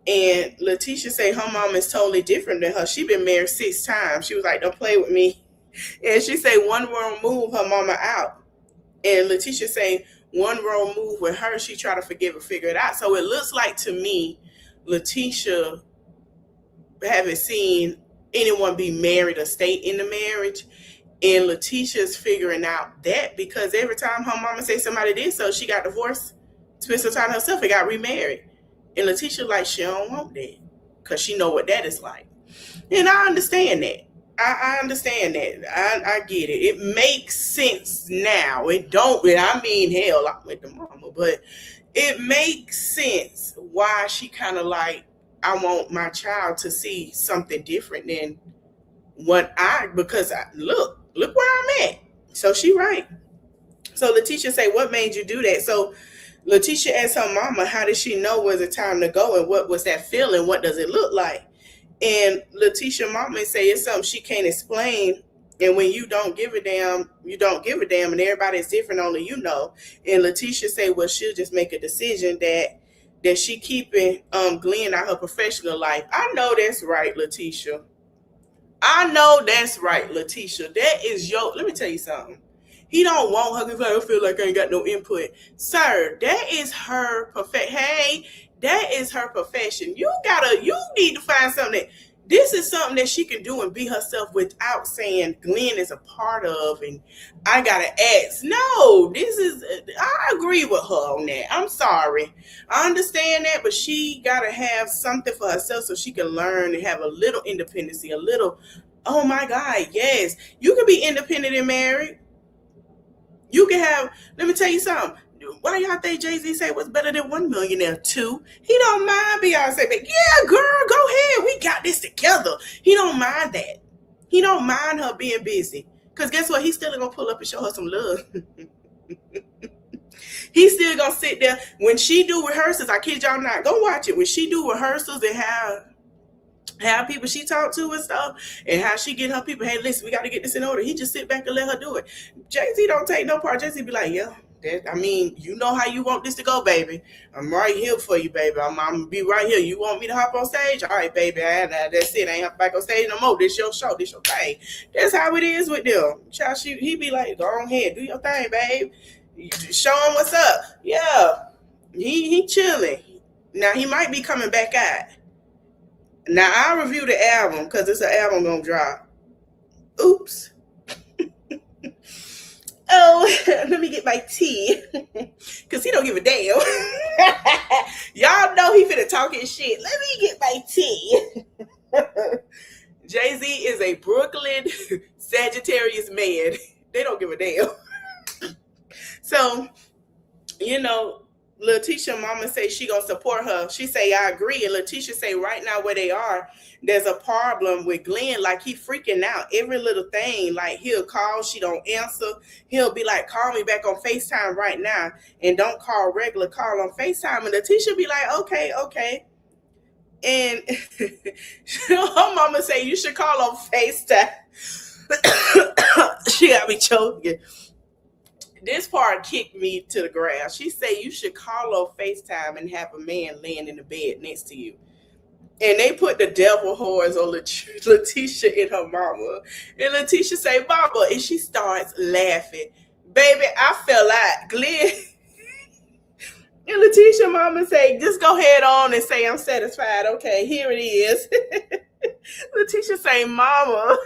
And Letitia say her mom is totally different than her. She been married 6 times. She was like, don't play with me. And she say one wrong move, her mama out. And Letitia say one wrong move with her, she try to forgive and figure it out. So it looks like to me, Letitia haven't seen anyone be married or stay in the marriage. And Letitia's figuring out that because every time her mama say somebody did so, she got divorced, spent some time herself, and got remarried. And Letitia like she don't want that because she know what that is like. And I understand that. I understand that. I get it. It makes sense now. It don't. And I mean, hell, I'm with the mama, but it makes sense why she kind of like, I want my child to see something different than because look where I'm at. So she right. So Letitia say, what made you do that? So Letitia asked her mama, how did she know was it time to go, and what was that feeling? What does it look like? And Letitia mama say it's something she can't explain. And when you don't give a damn, you don't give a damn, and everybody's different, only you know. And Letitia say, well, she'll just make a decision that she keeping Glenn out her professional life. I know that's right, Letitia. I know that's right, Letitia. That is let me tell you something. He don't want her because I feel like I ain't got no input. Sir, that is her profession. Hey, that is her profession. You need to find something this is something that she can do and be herself without saying Glenn is a part of and I gotta ask. No, I agree with her on that. I'm sorry. I understand that, but she gotta have something for herself so she can learn and have a little independency, a little, oh my God, yes. You can be independent and married. You can have, let me tell you something. Why y'all think Jay-Z say what's better than 1 millionaire? 2. He don't mind Beyonce, but yeah, girl, go ahead. We got this together. He don't mind that. He don't mind her being busy. Because guess what? He's still gonna pull up and show her some love. He's still gonna sit there. When she do rehearsals, I kid y'all not, go watch it. When she do rehearsals and have people she talk to and stuff, and how she get her people, hey, listen, we got to get this in order. He just sit back and let her do it. Jay-Z don't take no part. Jay-Z be like, yeah, I mean, you know how you want this to go, baby. I'm right here for you, baby. I'm gonna be right here. You want me to hop on stage? All right, baby. That's it. I ain't back on stage no more. This your show. This your thing. That's how it is with them. Child, he be like, go on ahead, do your thing, babe. Show him what's up. Yeah, he chilling. Now he might be coming back out. Now I'll review the album because it's an album gonna drop. Oops. Oh, let me get my tea. Cause he don't give a damn. Y'all know he finna talk his shit. Let me get my tea. Jay-Z is a Brooklyn Sagittarius man. They don't give a damn. So, Letitia mama say she gonna support her. She say, I agree. And Letitia say right now where they are, there's a problem with Glenn. Like he freaking out every little thing. Like he'll call, she don't answer. He'll be like, call me back on FaceTime right now. And don't call regular, call on FaceTime. And Letitia be like, okay. And her mama say, you should call on FaceTime. She got me choking. This part kicked me to the ground. She said you should call on FaceTime and have a man laying in the bed next to you. And they put the devil horns on Letitia and her mama. And Letitia say, mama, and she starts laughing. Baby, I fell out. Glenn. And Letitia mama say, just go ahead on and say I'm satisfied. Okay, here it is. Letitia say, mama.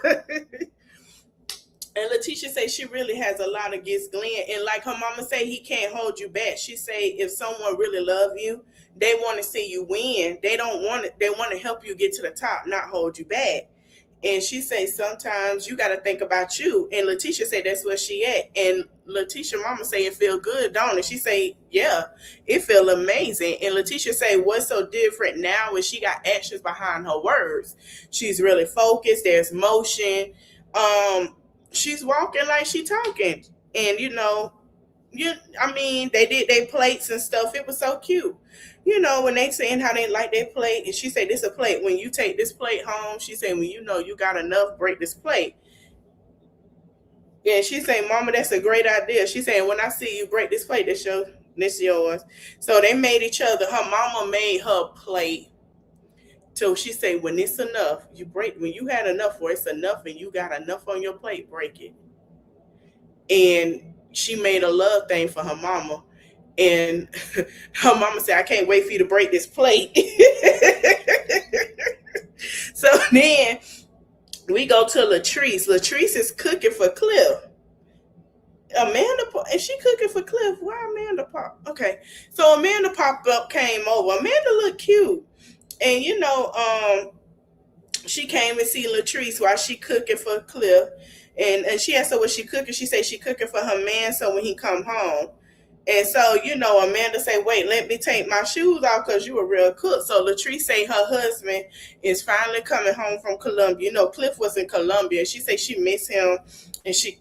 And Letitia say she really has a lot against Glenn. And like her mama say, he can't hold you back. She say if someone really love you, they want to see you win. They want to help you get to the top, not hold you back. And she say sometimes you got to think about you. And Letitia say that's where she at. And Letitia mama say it feel good, don't it? She say, yeah, it feel amazing. And Letitia say what's so different now is she got actions behind her words. She's really focused. There's motion. She's walking like she talking. And they did their plates and stuff. It was so cute. When they saying how they like their plate, and she said, this a plate. When you take this plate home, she said, when you got enough, break this plate. And she said, mama, that's a great idea. She said, when I see you break this plate, this yours. So they made each other. Her mama made her plate. So she said, when it's enough, you break. When you had enough, or it's enough and you got enough on your plate, break it. And she made a love thing for her mama. And her mama said, I can't wait for you to break this plate. So then we go to Latrice. Latrice is cooking for Cliff. Amanda, is she cooking for Cliff? Why Amanda pop? Okay, so Amanda popped up, came over. Amanda looked cute, and she came and see Latrice while she cooking for Cliff, and she asked her what she cooking. She said she cooking for her man, so when he come home. And so, Amanda say, wait, let me take my shoes off because you a real cook. So Latrice say her husband is finally coming home from Colombia. Cliff was in Colombia. She say she missed him. And she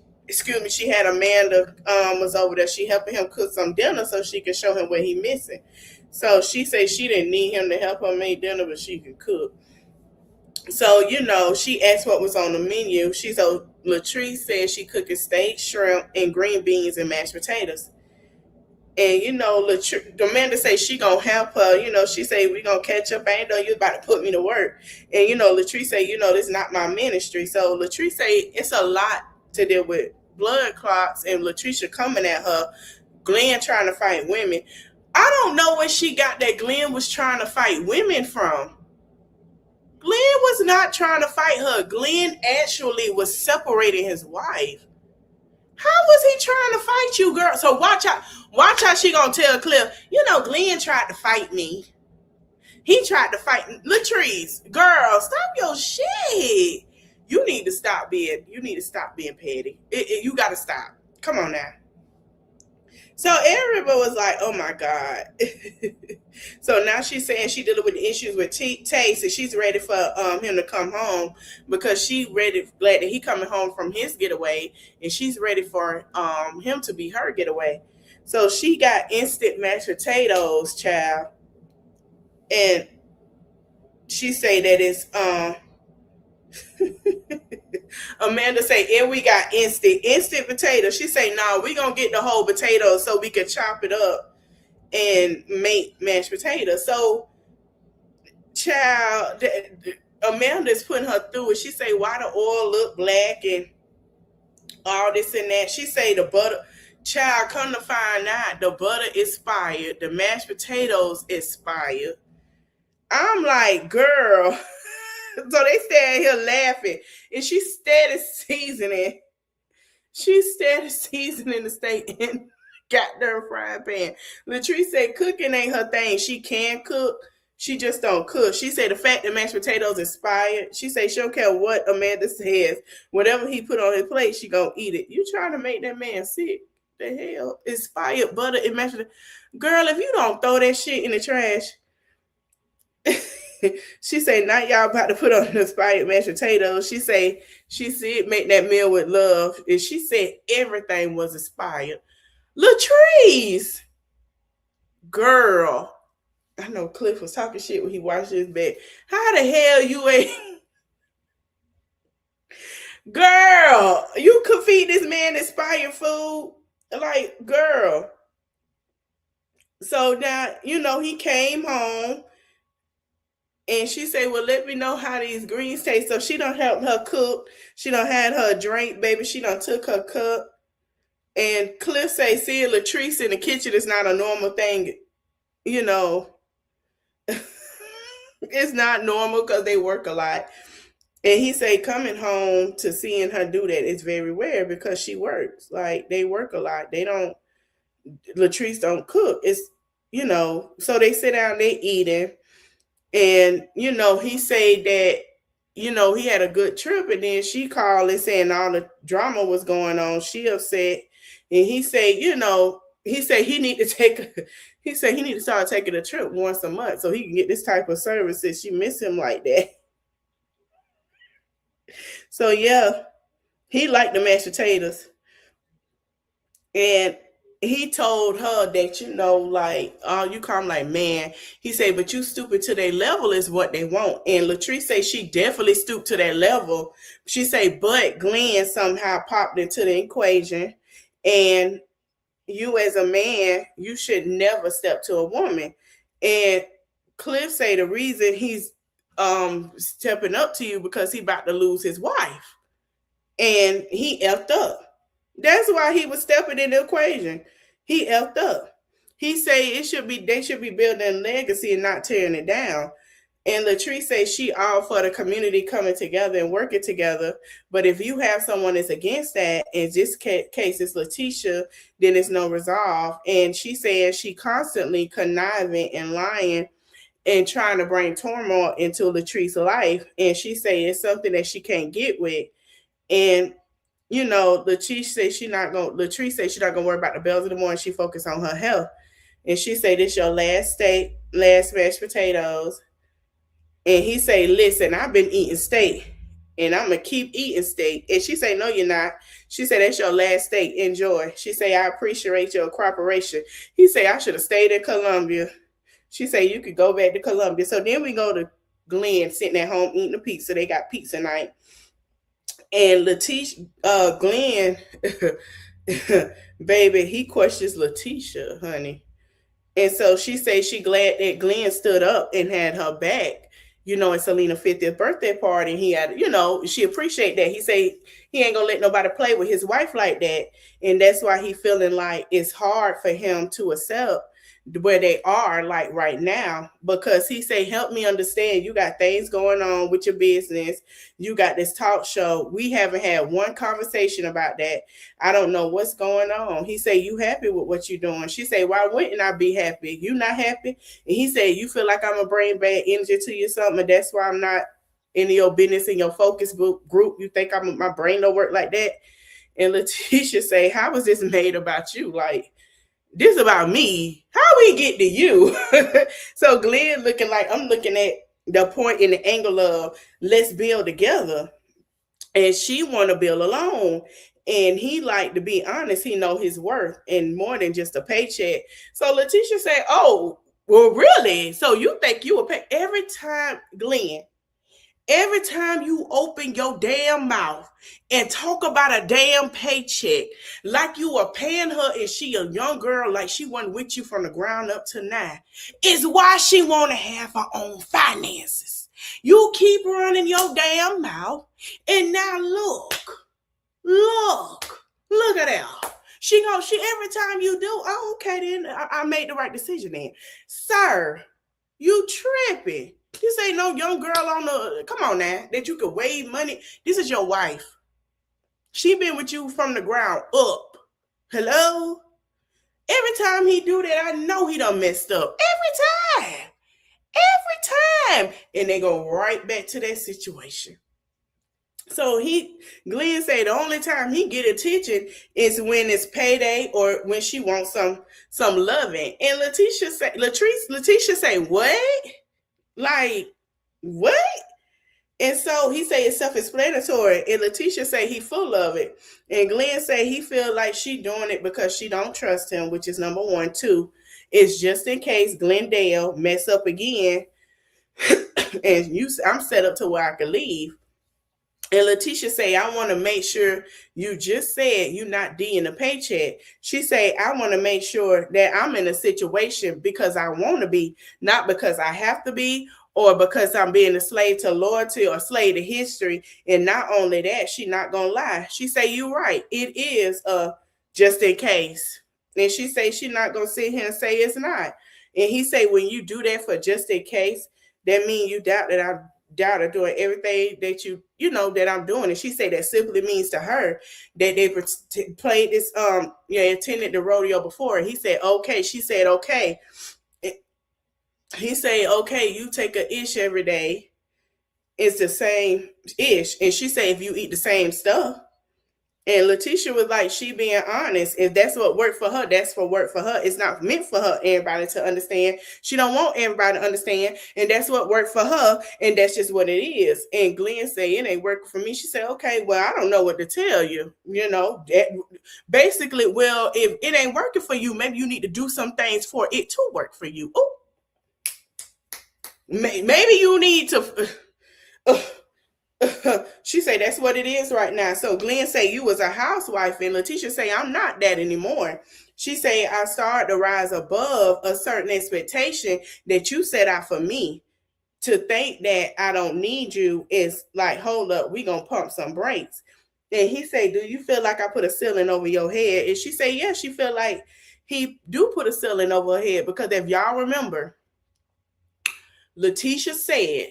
had Amanda was over there. She helping him cook some dinner so she can show him what he missing. So she say she didn't need him to help her make dinner, but she could cook. So, she asked what was on the menu. Latrice said she cooking steak, shrimp, and green beans and mashed potatoes. And Amanda say she gonna help her. She say we gonna catch up. I ain't know you about to put me to work. And Latrice say, this is not my ministry. So Latrice say it's a lot to deal with blood clots and Latricia coming at her. Glenn trying to fight women. I don't know where she got that Glenn was trying to fight women from. Glenn was not trying to fight her. Glenn actually was separating his wife. How was he trying to fight you, girl? So watch how she gonna tell Cliff, Glenn tried to fight me. He tried to fight Latrice. Girl, stop your shit. You need to stop being petty. You gotta stop. Come on now. So everybody was like, oh my God. So now she's saying she dealing with the issues with Taste, and she's ready for him to come home because glad that he coming home from his getaway, and she's ready for him to be her getaway. So she got instant mashed potatoes, child. And she say that it's Amanda say, and we got instant potato. She say, nah, we gonna get the whole potato so we can chop it up and make mashed potatoes. So, child, Amanda's putting her through it. She say, why the oil look black and all this and that. She say the butter, child, come to find out, the butter expired, the mashed potatoes expired. I'm like, girl. So they stand here laughing, and she steady seasoning. She steady seasoning the steak in goddamn frying pan. Latrice said cooking ain't her thing. She can cook. She just don't cook. She said the fact that mashed potatoes expired. She said she don't care what Amanda says. Whatever he put on his plate, she gonna eat it. You trying to make that man sick? The hell? Expired butter and mashed potatoes. Girl, if you don't throw that shit in the trash. She say, not y'all about to put on the expired mashed potatoes. She said make that meal with love. And she said everything was expired. Latrice, girl, I know Cliff was talking shit when he washed his bed. How the hell you ain't? Girl, you could feed this man expired food? Like, girl. So now, he came home. And she said, well, let me know how these greens taste. So she done helped her cook. She done had her drink, baby. She done took her cup. And Cliff say, seeing Latrice in the kitchen is not a normal thing. It's not normal because they work a lot. And he say coming home to seeing her do that is very rare because she works. Like, they work a lot. Latrice don't cook. It's, so they sit down, they eating. And, he said that, he had a good trip. And then she called and saying all the drama was going on. She upset. And he said, he need to start taking a trip once a month so he can get this type of services. She miss him like that. So, yeah, he liked the mashed potatoes. And he told her that, you come like, man. He said, but you stupid to their level is what they want. And Latrice say she definitely stooped to that level. She say, but Glenn somehow popped into the equation. And you as a man, you should never step to a woman. And Cliff say the reason he's stepping up to you because he about to lose his wife. And he effed up. That's why he was stepping in the equation. He effed up. He say they should be building legacy and not tearing it down. And Latrice says she all for the community coming together and working together. But if you have someone that's against that, in this case it's Letitia, then it's no resolve. And she says she constantly conniving and lying and trying to bring turmoil into Latrice's life. And she say it's something that she can't get with. And Latrice says she's not gonna worry about the bells anymore, and she focus on her health. And she say this your last steak, last mashed potatoes. And he say, listen, I've been eating steak and I'm gonna keep eating steak. And she say, no, you're not. She said, that's your last steak. Enjoy. She say, I appreciate your cooperation. He say, I should have stayed in Columbia. She say, you could go back to Columbia. So then we go to Glenn sitting at home eating the pizza. They got pizza night. And Glenn, baby, he questions Letitia, honey. And so she says she glad that Glenn stood up and had her back, at Selena's 50th birthday party. And he had, she appreciate that. He say he ain't gonna let nobody play with his wife like that. And that's why he feeling like it's hard for him to accept where they are like right now, because he say, help me understand, you got things going on with your business, you got this talk show, we haven't had one conversation about that, I don't know what's going on. He say, you happy with what you're doing? She say, why wouldn't I be happy? You not happy? And he say, you feel like I'm gonna bring bad energy to you something, and that's why I'm not in your business, in your focus group, you think my brain don't work like that? And Letitia say, how was this made about you? Like, this about me. How we get to you? So Glenn looking like, I'm looking at the point in the angle of let's build together. And she want to build alone. And he like to be honest, he know his worth and more than just a paycheck. So Letitia say, oh, well, really? So you think you will pay every time, Glenn? Every time you open your damn mouth and talk about a damn paycheck, like you are paying her and she a young girl, like she wasn't with you from the ground up to now, is why she want to have her own finances. You keep running your damn mouth, and now look at that. She every time you do, oh, okay, then I made the right decision then. Sir, you tripping. This ain't no young girl on the, come on now, that you could wave money. This is your wife. She been with you from the ground up. Hello? Every time he do that, I know he done messed up. Every time. And they go right back to that situation. So Glenn say the only time he get attention is when it's payday or when she wants some loving. And Letitia say, what? Like, what? And so he say it's self-explanatory. And Letitia say he full of it. And Glenn say he feel like she doing it because she don't trust him, which is number one. Two, it's just in case Glendale mess up again and I'm set up to where I can leave. And Letitia say, I want to make sure you just said you not D in the paycheck. She say, I want to make sure that I'm in a situation because I want to be, not because I have to be, or because I'm being a slave to loyalty or slave to history. And not only that, she not going to lie. She say, you right. It is just in case. And she say, she not going to sit here and say it's not. And he say, when you do that for just in case, that means you doubt that I doubt of doing everything that that I'm doing. And she said that simply means to her that they played this attended the rodeo before. He said okay. She said okay. He said okay, you take a ish every day, it's the same ish. And she said if you eat the same stuff. And Letitia was like, she being honest. If that's what worked for her, that's what worked for her. It's not meant for her, everybody to understand. She don't want everybody to understand. And that's what worked for her. And that's just what it is. And Glenn said, it ain't working for me. She said, okay, well, I don't know what to tell you. Basically, well, if it ain't working for you, maybe you need to do some things for it to work for you. Ooh. Maybe you need to... She say that's what it is right now. So Glenn say you was a housewife, and Letitia say I'm not that anymore. She say I started to rise above a certain expectation that you set out for me. To think that I don't need you is like, hold up, we gonna pump some brakes. And he say, do you feel like I put a ceiling over your head? And she say, yeah, she feel like he do put a ceiling over her head, because if y'all remember, Letitia said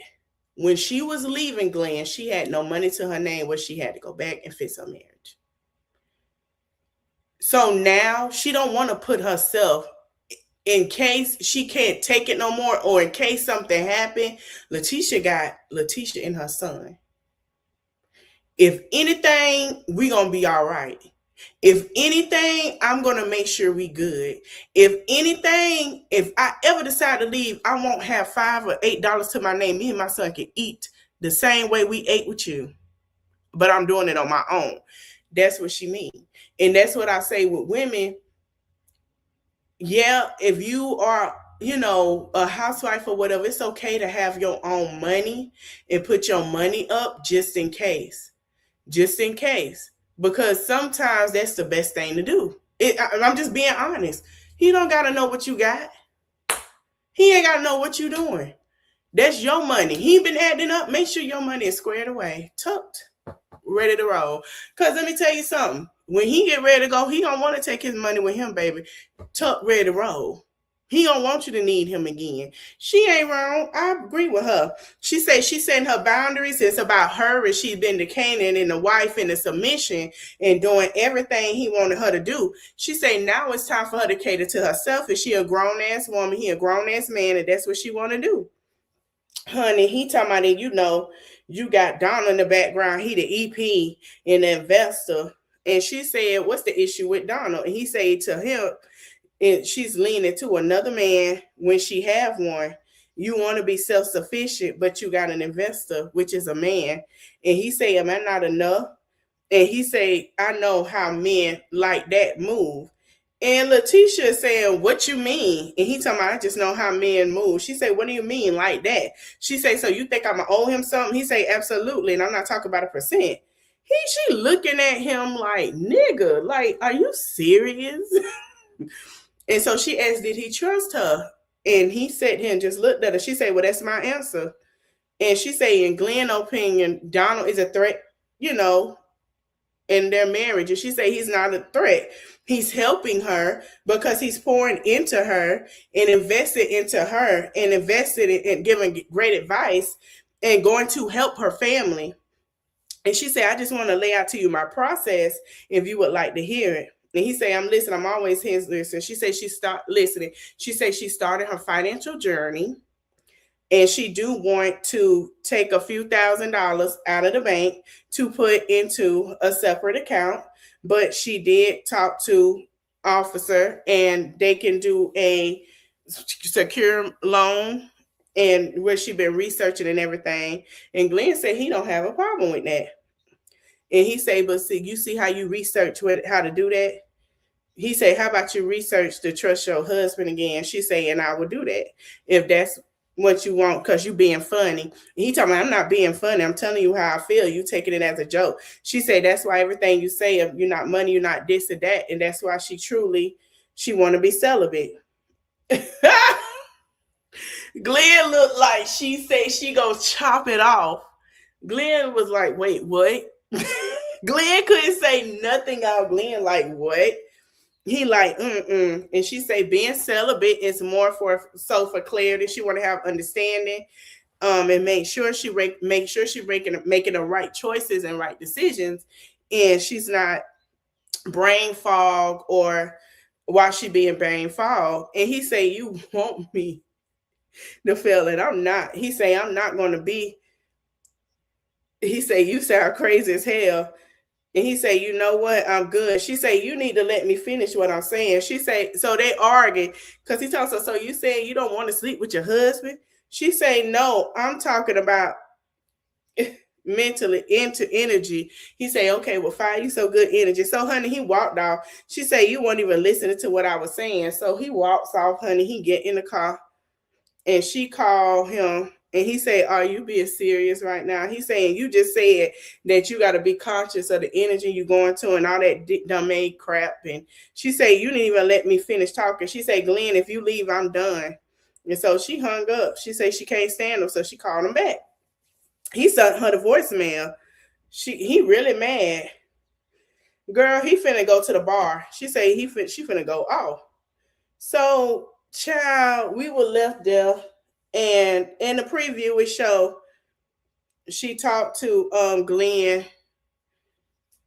when she was leaving Glenn, she had no money to her name where she had to go back and fix her marriage. So now she don't want to put herself in case she can't take it no more, or in case something happened. Letitia got Letitia and her son. If anything, we gonna be all right. If anything, I'm gonna make sure we good. If anything, if I ever decide to leave, I won't have $5 or $8 to my name. Me and my son can eat the same way we ate with you, but I'm doing it on my own. That's what she means. And that's what I say with women. Yeah, if you are, a housewife or whatever, it's okay to have your own money and put your money up just in case. Just in case. Because sometimes that's the best thing to do. I'm just being honest. He don't got to know what you got. He ain't got to know what you doing. That's your money. He been acting up. Make sure your money is squared away, tucked, ready to roll. Because let me tell you something. When he get ready to go, he don't want to take his money with him, baby. Tucked, ready to roll. He don't want you to need him again. She ain't wrong. I agree with her. She said she's setting her boundaries. It's about her, and she's been decaying and the wife and the submission and doing everything he wanted her to do. She said now it's time for her to cater to herself. And she a grown ass woman, he a grown ass man, and that's what she want to do. Honey, he talking about it, you got Donald in the background. He the EP and the investor. And she said, what's the issue with Donald? And he said to him, and she's leaning to another man when she have one. You want to be self-sufficient, but you got an investor, which is a man. And he say, am I not enough? And he say, I know how men like that move. And Letitia is saying, what you mean? And he talking about, I just know how men move. She say, what do you mean like that? She say, so you think I'm going to owe him something? He say, absolutely. And I'm not talking about a percent. She looking at him like, nigga, like, are you serious? And so she asked, did he trust her? And he sat here and just looked at her. She said, well, that's my answer. And she said, in Glenn's opinion, Donald is a threat, in their marriage. And she said, he's not a threat. He's helping her because he's pouring into her and invested into her and invested in giving great advice and going to help her family. And she said, I just want to lay out to you my process if you would like to hear it. And he said, I'm listening. I'm always his listen. She said she started listening. She said she started her financial journey. And she do want to take a few $1,000s out of the bank to put into a separate account. But she did talk to officer and they can do a secure loan and where she been researching and everything. And Glenn said he don't have a problem with that. And he said, but see, you see how you research how to do that? He said, how about you research to trust your husband again? She said, and I will do that if that's what you want, because you being funny. And he talking about, I'm not being funny. I'm telling you how I feel. You taking it as a joke. She said, that's why everything you say, if you're not money, you're not this or that. And that's why she want to be celibate. Glenn looked like she said she gonna chop it off. Glenn was like, wait, what? Glenn couldn't say nothing out. Glenn like, what? He like, And she say being celibate is more for clarity. She want to have understanding, and make sure she making the right choices and right decisions, and she's not brain fog or while she being brain fog. And he say, you want me to feel it? I'm not. He say, I'm not going to be. He say, you sound crazy as hell. And he said, you know what? I'm good. She said, you need to let me finish what I'm saying. She said, so they argued because he tells her, so you saying you don't want to sleep with your husband? She said, no, I'm talking about mentally into energy. He said, okay, well, fine, you so good energy. So, honey, he walked off. She said, you weren't even listening to what I was saying. So he walks off, honey. He get in the car and she called him. And he said, are you being serious right now? He's saying, you just said that you got to be conscious of the energy you're going to and all that dumb crap. And she said, you didn't even let me finish talking. She said, Glenn, if you leave, I'm done. And so she hung up. She said she can't stand him, so she called him back. He sent her the voicemail. He really mad. Girl, he finna go to the bar. She said she finna go off. So, child, we were left there. And in the preview, it showed she talked to Glenn,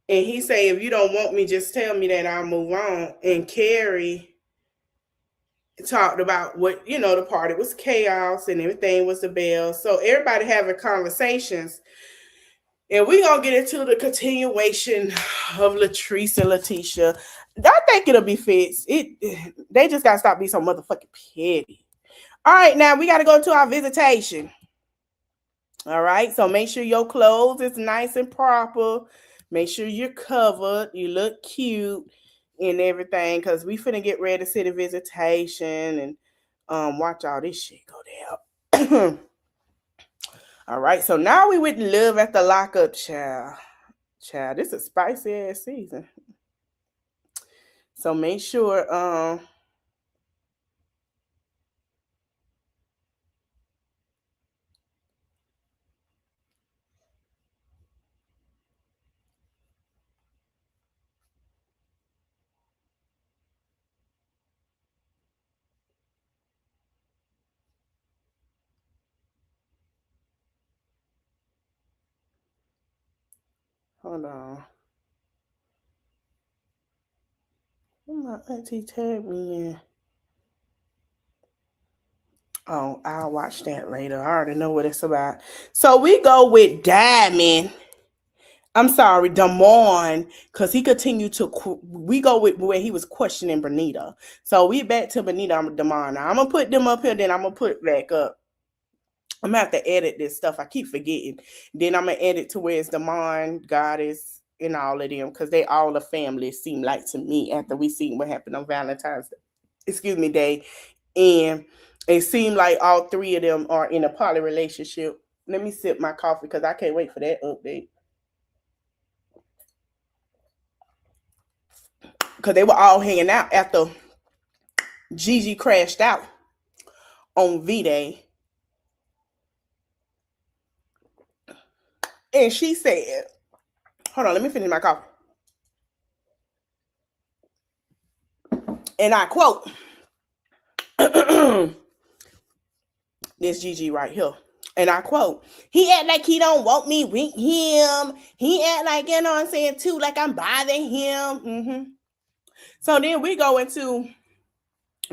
and he say, if you don't want me, just tell me that I'll move on. And Carrie talked about what, the party was chaos and everything was the Belle. So everybody having conversations. And we gonna get into the continuation of Latrice and Letitia. I think it'll be fixed. They just gotta stop being so motherfucking petty. All right, now we gotta go to our visitation. All right, so make sure your clothes is nice and proper. Make sure you're covered. You look cute and everything, because we finna get ready to see the visitation and watch all this shit go down. All right, so now we with love at the lockup, child. Child, this is a spicy ass season. So make sure hold on. My auntie tagged me in. Oh, I'll watch that later. I already know what it's about. So we go with Diamond. I'm sorry, Damon, because he continued to. We go with where he was questioning Benita. So we back to Benita. I'm Damon. Now I'm gonna put them up here. Then I'm gonna put it back up. I'm gonna have to edit this stuff. I keep forgetting. Then I'm gonna edit to where it's Damon, Goddess, and all of them, because they all a family. Seem like to me after we seen what happened on Valentine's Day. Excuse me, Day, and it seemed like all three of them are in a poly relationship. Let me sip my coffee because I can't wait for that update. Because they were all hanging out after Gigi crashed out on V-Day. And she said, hold on, let me finish my coffee. And I quote, this Gigi right here. And I quote, he act like he don't want me with him. He act like, you know what I'm saying, too, like I'm bothering him. Mm-hmm. So then we go into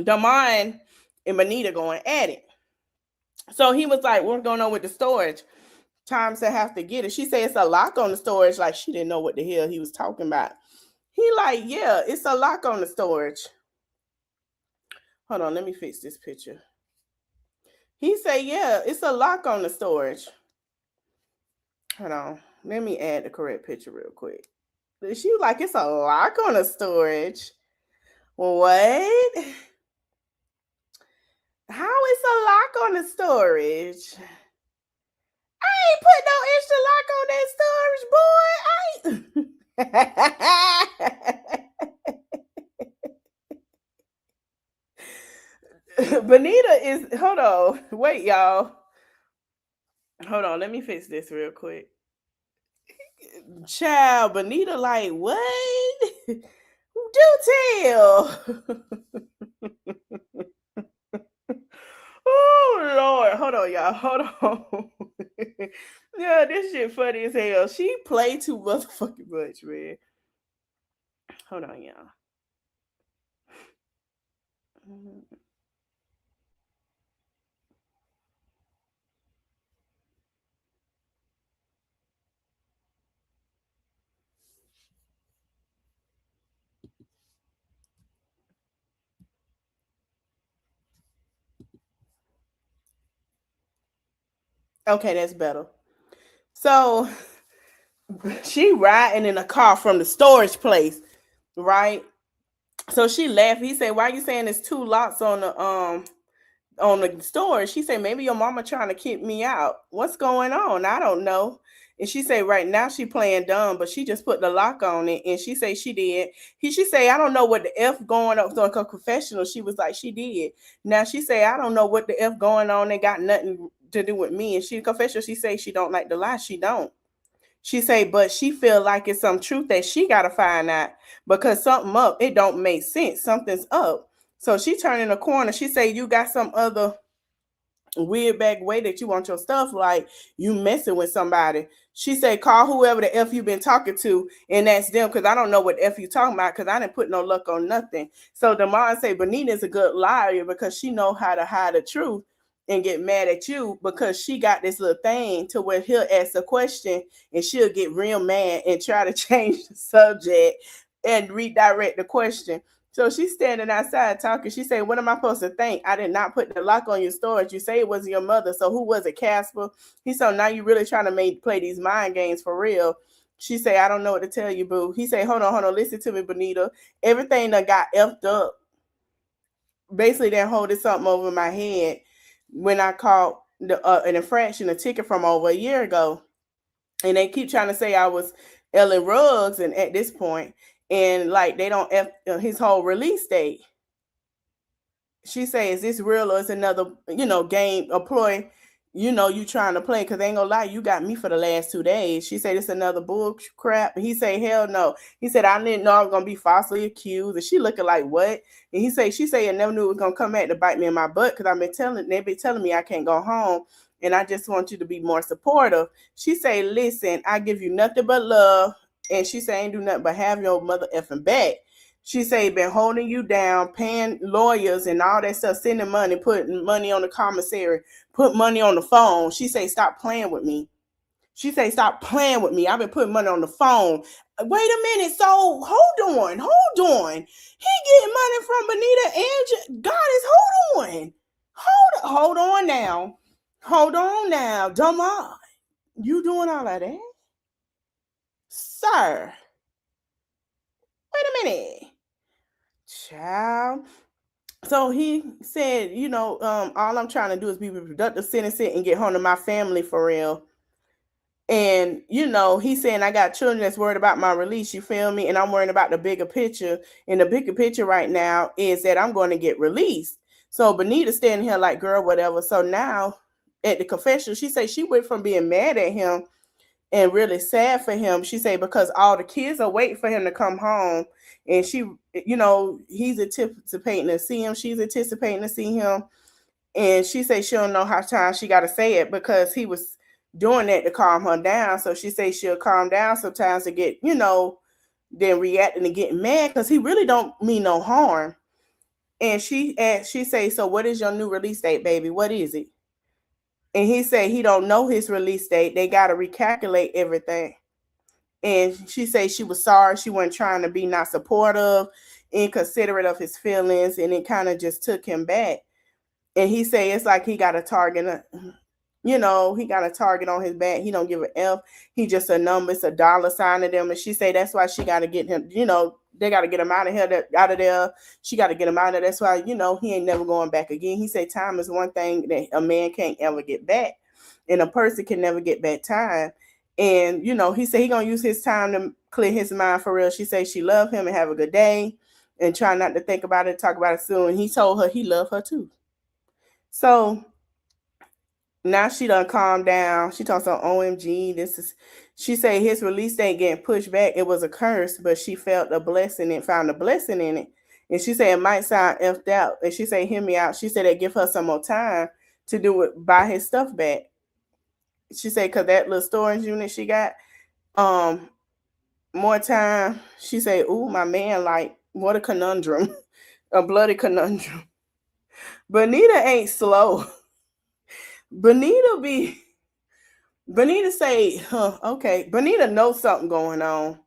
Damon and Benita going at it. So he was like, what's going on with the storage? Times to have to get it. She said it's a lock on the storage. Like she didn't know what the hell he was talking about. He like, yeah, it's a lock on the storage. Hold on, let me fix this picture. He said, yeah, it's a lock on the storage. Hold on, let me add the correct picture real quick. She was like, it's a lock on the storage. What? How is a lock on the storage? I ain't put no extra lock on that storage, boy. Benita is, hold on. Wait, y'all. Hold on. Let me fix this real quick. Child, Benita like, what? Do tell. Oh, Lord. Hold on, y'all. Hold on. Yeah, this shit funny as hell. She played too motherfucking much, man. Hold on, y'all. Okay, that's better. So she riding in a car from the storage place, right? So she left. He said, why you saying there's two locks on the storage? She said, maybe your mama trying to kick me out. What's going on? I don't know. And she said, right now she playing dumb, but she just put the lock on it. And she said she did. She said, I don't know what the F going on. So her confessional, she was like, she did. Now she said, I don't know what the F going on. They got nothing to do with me. And she confessional, she said she don't like the lie. She don't. She say, but she feel like it's some truth that she gotta find out because something up. It don't make sense. Something's up. So she turning a corner. She say, you got some other weird back way that you want your stuff, like you messing with somebody. She said, call whoever the F you been talking to and that's them, because I don't know what F you talking about, because I didn't put no luck on nothing. So the mom say Benita's a good liar because she know how to hide the truth and get mad at you, because she got this little thing to where he'll ask a question and she'll get real mad and try to change the subject and redirect the question. So she's standing outside talking. She said, what am I supposed to think? I did not put the lock on your storage. You say it was your mother. So who was it, Casper? He said, now you really trying to play these mind games for real. She said, I don't know what to tell you, boo. He said, hold on. Listen to me, Benita. Everything that got effed up. Basically, they're holding something over my head when I caught an infraction, a ticket from over a year ago. And they keep trying to say I was Ellen Ruggs, and at this point, and like they don't his whole release date. She say, is this real or is another, game, a ploy, you trying to play? Because ain't gonna lie, you got me for the last 2 days. She said, it's another bull crap. He say, hell no. He said, I didn't know I was gonna be falsely accused. And she looking like, what? And she say, I never knew it was gonna come back to bite me in my butt, because they been telling me I can't go home. And I just want you to be more supportive. She say, listen, I give you nothing but love. And she say, I ain't do nothing but have your mother effing back. She say, been holding you down, paying lawyers and all that stuff, sending money, putting money on the commissary, put money on the phone. She say, stop playing with me. She say, stop playing with me. I've been putting money on the phone. Wait a minute. So hold on. He getting money from Benita and God is hold on. Hold on now. Hold on now. Dumb on. You doing all of that? Sir. Wait a minute. Child. So he said, all I'm trying to do is be productive, sentencing, and get home to my family for real. And, he's saying I got children that's worried about my release, you feel me? And I'm worried about the bigger picture. And the bigger picture right now is that I'm going to get released. So Benita's standing here like, girl, whatever. So now at the confession, she said she went from being mad at him and really sad for him. She said because all the kids are waiting for him to come home. And she, he's anticipating to see him. She's anticipating to see him. And she said she don't know how time she got to say it, because he was doing that to calm her down. So she says she'll calm down sometimes to get, then reacting and getting mad, because he really don't mean no harm. And she say, so what is your new release date, baby? What is it? And he said he don't know his release date. They got to recalculate everything. And she said she was sorry. She wasn't trying to be not supportive, inconsiderate of his feelings, and it kind of just took him back. And he said it's like he got a target, he got a target on his back. He don't give a F. He just a number. It's a dollar sign to them. And she say that's why she got to get him, they got to get him out of there. She got to get him out of there. That's why, he ain't never going back again. He said time is one thing that a man can't ever get back. And a person can never get back time. And, he said he going to use his time to clear his mind for real. She said she loved him and have a good day and try not to think about it, talk about it soon. And he told her he loved her too. So now she done calmed down. She talks on OMG. She said his release date getting pushed back. It was a curse, but she felt a blessing and found a blessing in it. And she said it might sound effed out. And she said, hear me out. She said they give her some more time to do it, buy his stuff back. She said, cause that little storage unit she got, more time. She said, ooh, my man, like, what a conundrum. A bloody conundrum. Benita ain't slow. Benita say, okay. Benita knows something going on.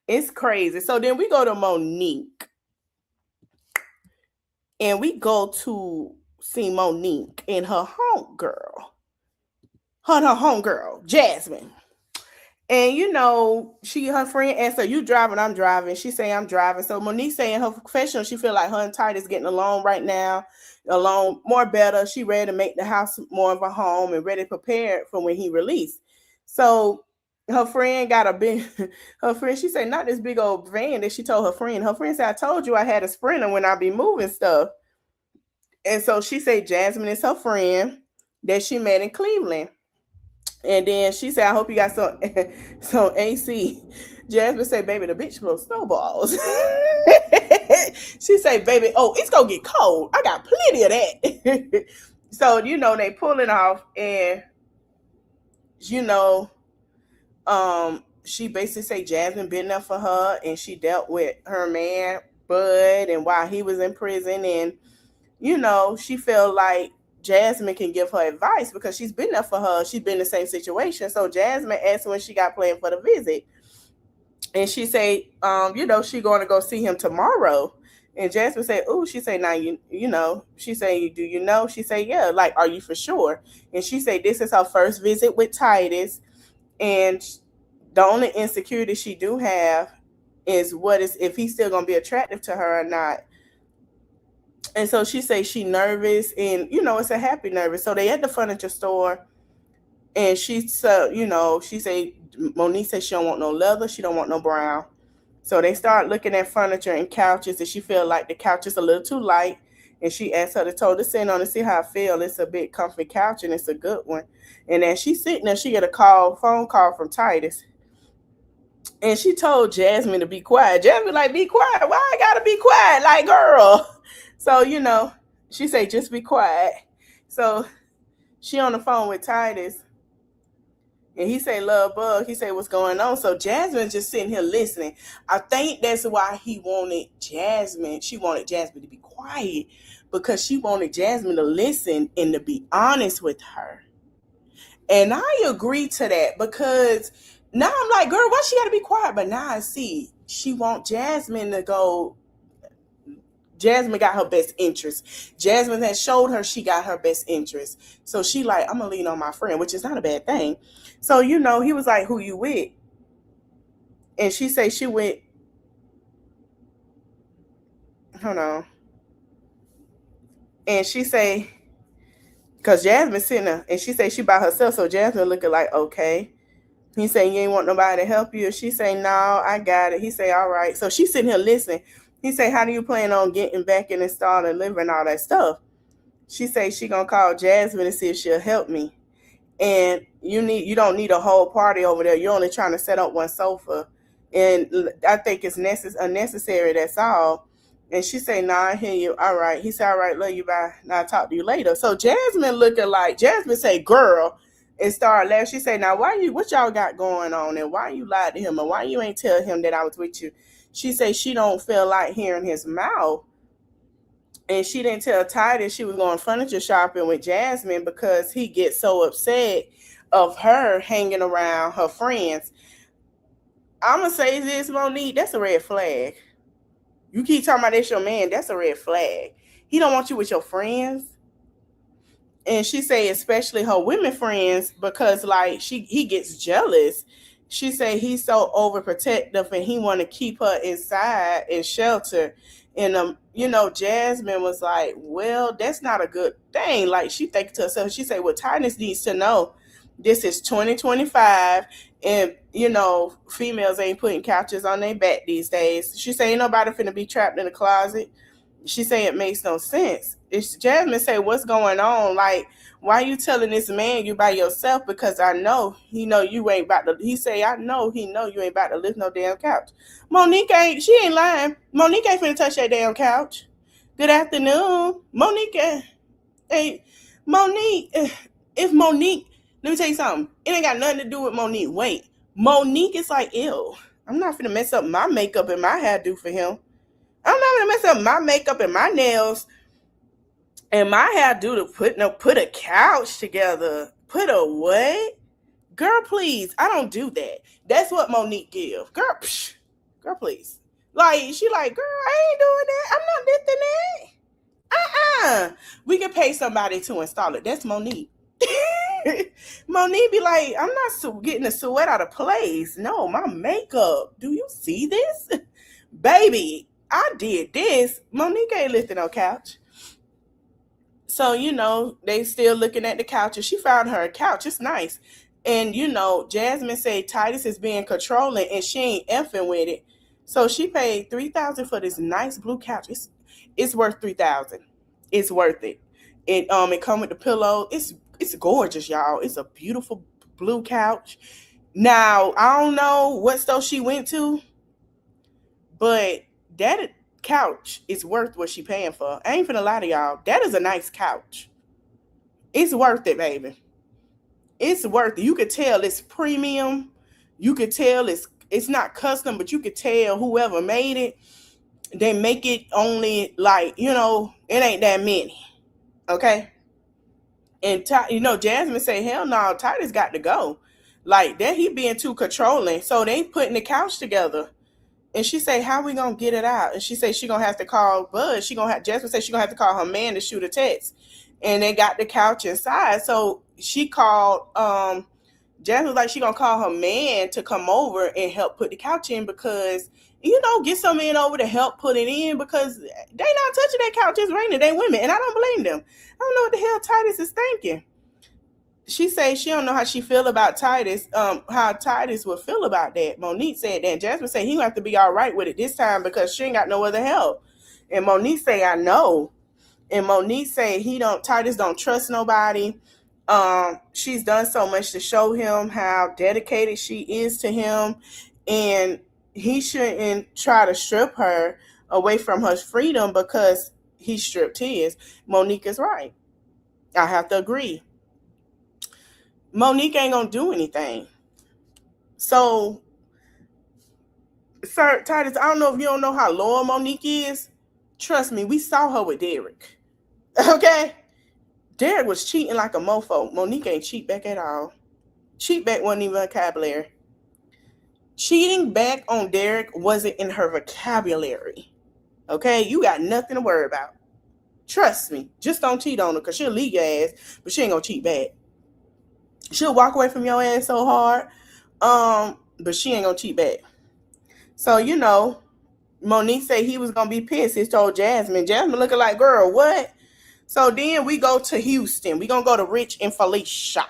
It's crazy. So then we go to Monique. And we go to see Monique and her homegirl. Her homegirl, Jasmine. And her friend asked her, you driving? I'm driving. She say, I'm driving. So Monique saying her professional, she feel like her and Titus getting along right now, along more better. She ready to make the house more of a home and ready prepared for when he released. So her friend got a big, she said, not this big old van that she told her friend. Her friend said, I told you I had a Sprinter when I be moving stuff. And so she said Jasmine is her friend that she met in Cleveland. And then she said, I hope you got some AC. Jasmine said, baby, the bitch blows snowballs. She said, baby, it's going to get cold. I got plenty of that. So, they pulling off, and you know, she basically say Jasmine been there for her, and she dealt with her man Bud, and while he was in prison, and she felt like Jasmine can give her advice because she's been there for her. She's been in the same situation. So Jasmine asked when she got planned for the visit, and she say, she going to go see him tomorrow. And Jasmine said, "Ooh," she say, "Now she say, do you know?" She say, "Yeah." Like, "Are you for sure?" And she say, "This is her first visit with Titus, and the only insecurity she do have is what is if he's still gonna be attractive to her or not." And so she say she nervous, and it's a happy nervous. So they at the furniture store, and she say Monique said she don't want no leather, she don't want no brown. So they start looking at furniture and couches, and she feel like the couch is a little too light. And she asked her to told to sit on and see how I feel. It's a big comfy couch, and it's a good one. And as she's sitting there, she get a phone call from Titus. And she told Jasmine to be quiet. Jasmine like, "Be quiet. Why I gotta be quiet? Like, girl." So, she say, "Just be quiet." So she on the phone with Titus, and he say, "Love bug." He say, "What's going on?" So Jasmine just sitting here listening. I think that's why he wanted Jasmine. She wanted Jasmine to be quiet because she wanted Jasmine to listen and to be honest with her. And I agree to that because now I'm like, girl, why she got to be quiet? But now I see she want Jasmine to go. Jasmine got her best interest. Jasmine has showed her she got her best interest. So she like, "I'm gonna lean on my friend," which is not a bad thing. So, he was like, "Who you with?" And she say she went, hold on. And she say, because Jasmine sitting there, and she say she by herself. So Jasmine looking like, okay. He say, "You ain't want nobody to help you?" She say, "No, I got it." He say, "All right." So she's sitting here listening. He say, "How do you plan on getting back and installing and living all that stuff?" She say she gonna call Jasmine and see if she'll help me. And you don't need a whole party over there. You're only trying to set up one sofa, and I think it's unnecessary. That's all. And she say, "Nah, I hear you. All right." He said, "All right, love you, bye. Now I'll talk to you later." So Jasmine looking like Jasmine say, "Girl," and start laughing. She say, "Now what y'all got going on, and why you lied to him, and why you ain't tell him that I was with you?" She say she don't feel like hearing his mouth. And she didn't tell Titus she was going furniture shopping with Jasmine because he gets so upset of her hanging around her friends. I'm gonna say this, Monique, that's a red flag. You keep talking about this your man, that's a red flag. He don't want you with your friends. And she say especially her women friends because like he gets jealous. She say he's so overprotective and he want to keep her inside and shelter. And Jasmine was like, "Well, that's not a good thing." Like she thinking to herself, she say, "Well, Titus needs to know this is 2025, and females ain't putting couches on their back these days." She say, "Ain't nobody finna be trapped in the closet." She say it makes no sense. It's Jasmine say, "What's going on? Like, why you telling this man you by yourself? Because I know he know you ain't about to." He say, "I know he know you ain't about to lift no damn couch." She ain't lying. Monique ain't finna touch that damn couch. Good afternoon, Monique. Hey, Monique. If Monique, let me tell you something. It ain't got nothing to do with Monique. Wait, Monique is like, "Ew, I'm not finna mess up my makeup and my hairdo for him. I'm not gonna mess up my makeup and my nails and my hairdo to put a couch together. Put a what? Girl, please. I don't do that." That's what Monique give. Girl, girl, please. Like she like, "Girl, I ain't doing that. I'm not lifting that. We can pay somebody to install it." That's Monique. Monique be like, "I'm not getting the sweat out of place. No, my makeup. Do you see this?" Baby, I did this. Monique ain't lifting no couch. So, they still looking at the couch, and she found her a couch. It's nice. And, Jasmine said Titus is being controlling and she ain't effing with it. So she paid $3,000 for this nice blue couch. It's worth $3,000. It's worth it. It come with the pillow. It's gorgeous, y'all. It's a beautiful blue couch. Now, I don't know what store she went to, but that couch is worth what she paying for. I ain't finna lie to y'all. That is a nice couch. It's worth it, baby. It's worth it. You could tell it's premium. You could tell it's not custom, but you could tell whoever made it, they make it only like, it ain't that many. Okay? And Jasmine say, hell no, Titus got to go. Like that, he being too controlling. So they putting the couch together. And she say, how we gonna get it out? And she say she gonna have to call Bud. Jasmine say she gonna have to call her man to shoot a text. And they got the couch inside. So she called Jasmine was like she gonna call her man to come over and help put the couch in because get some men over to help put it in because they not touching that couch. It's raining. They women, and I don't blame them. I don't know what the hell Titus is thinking. She say she don't know how she feel about Titus. How Titus would feel about that. Monique said that. Jasmine said he gonna have to be all right with it this time because she ain't got no other help. And Monique say I know. And Monique say Titus don't trust nobody. She's done so much to show him how dedicated she is to him, and he shouldn't try to strip her away from her freedom because he stripped his. Monique is right. I have to agree. Monique ain't gonna do anything. So, Sir Titus, I don't know if you don't know how loyal Monique is. Trust me, we saw her with Derek. Okay? Derek was cheating like a mofo. Monique ain't cheat back at all. Cheat back wasn't even vocabulary. Cheating back on Derek wasn't in her vocabulary. Okay? You got nothing to worry about. Trust me. Just don't cheat on her because she'll leave your ass, but she ain't gonna cheat back. She'll walk away from your ass so hard, but she ain't gonna cheat back. So, Monique said he was gonna be pissed. He told Jasmine. Jasmine looking like, girl, what? So then we go to Houston. We gonna go to Rich and Felicia.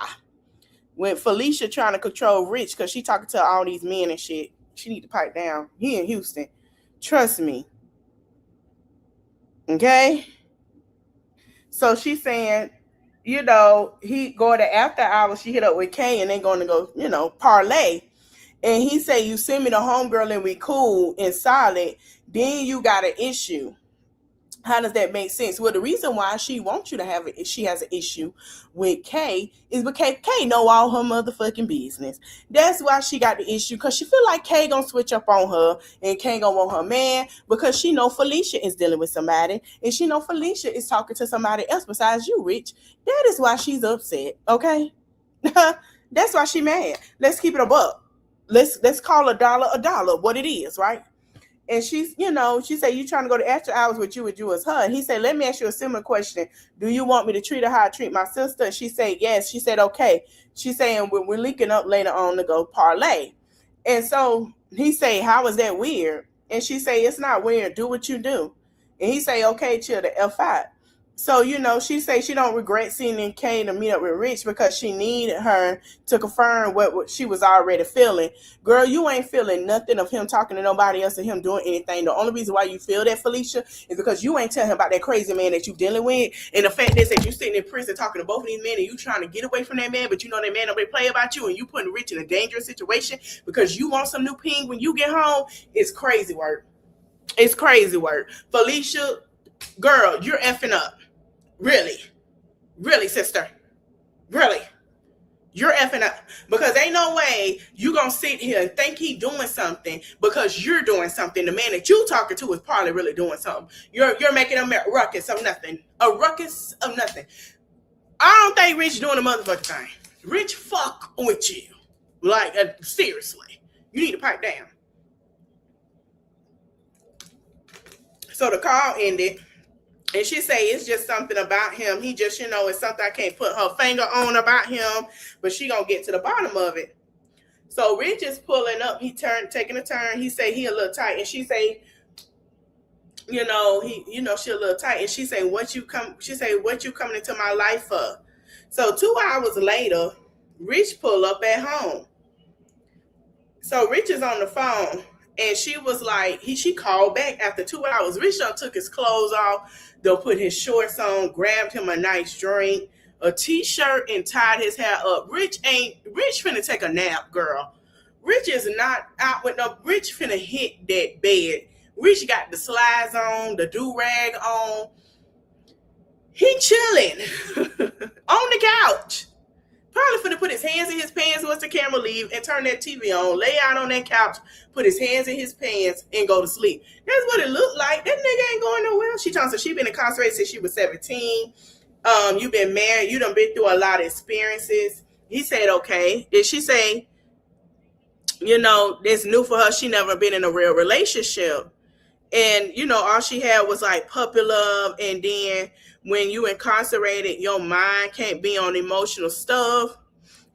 When Felicia trying to control Rich because she talking to all these men and shit. She need to pipe down. He in Houston. Trust me. Okay? So she's saying, he go to after hours, she hit up with Kay and they going to go, parlay. And he say, you send me the homegirl and we cool and solid, then you got an issue. How does that make sense? Well, the reason why she wants you to have it, she has an issue with Kay is because Kay know all her motherfucking business. That's why she got the issue because she feel like Kay gonna switch up on her and Kay gonna want her man because she know Felicia is dealing with somebody and she know Felicia is talking to somebody else besides you, Rich. That is why she's upset. Okay, that's why she mad. Let's keep it a buck. Let's call a dollar what it is, right? And she's, she said, you trying to go to after hours with you as her. And he said, let me ask you a similar question. Do you want me to treat her how I treat my sister? And she said, yes. She said, okay. She's saying, we're linking up later on to go parlay. And so he say, how is that weird? And she say, it's not weird. Do what you do. And he say, okay, chill the F out. So, she say she don't regret sending Kay to meet up with Rich because she needed her to confirm what she was already feeling. Girl, you ain't feeling nothing of him talking to nobody else or him doing anything. The only reason why you feel that, Felicia, is because you ain't telling him about that crazy man that you dealing with. And the fact is that you sitting in prison talking to both of these men and you trying to get away from that man, but you know that man don't play about you and you putting Rich in a dangerous situation because you want some new ping when you get home. It's crazy work. It's crazy work. Felicia, girl, you're effing up. Really? Really, sister? Really? You're effing up. Because ain't no way you gonna sit here and think he doing something because you're doing something. The man that you talking to is probably really doing something. You're making a ruckus of nothing. A ruckus of nothing. I don't think Rich doing a motherfucking thing. Rich fuck with you. Like, seriously. You need to pipe down. So the call ended. And she say it's just something about him. He just, it's something I can't put her finger on about him. But she gonna get to the bottom of it. So Rich is pulling up. He taking a turn. He say he a little tight. And she say, she a little tight. And she say, what you coming into my life for? So 2 hours later, Rich pull up at home. So Rich is on the phone. And she was like, she called back after 2 hours. Rich done took his clothes off. They'll put his shorts on, grabbed him a nice drink, a t-shirt, and tied his hair up. Rich finna take a nap, girl. Rich is not out with no, Rich finna hit that bed. Rich got the slides on, the do-rag on. He chilling on the couch. Probably finna put his hands in his pants once the camera leave and turn that TV on, lay out on that couch, put his hands in his pants and go to sleep. That's what it looked like. That nigga ain't going nowhere. She told us she been incarcerated since she was 17. You been married. You done been through a lot of experiences. He said, okay. Did she say, it's new for her. She never been in a real relationship. And, all she had was like puppy love. And then when you incarcerated, your mind can't be on emotional stuff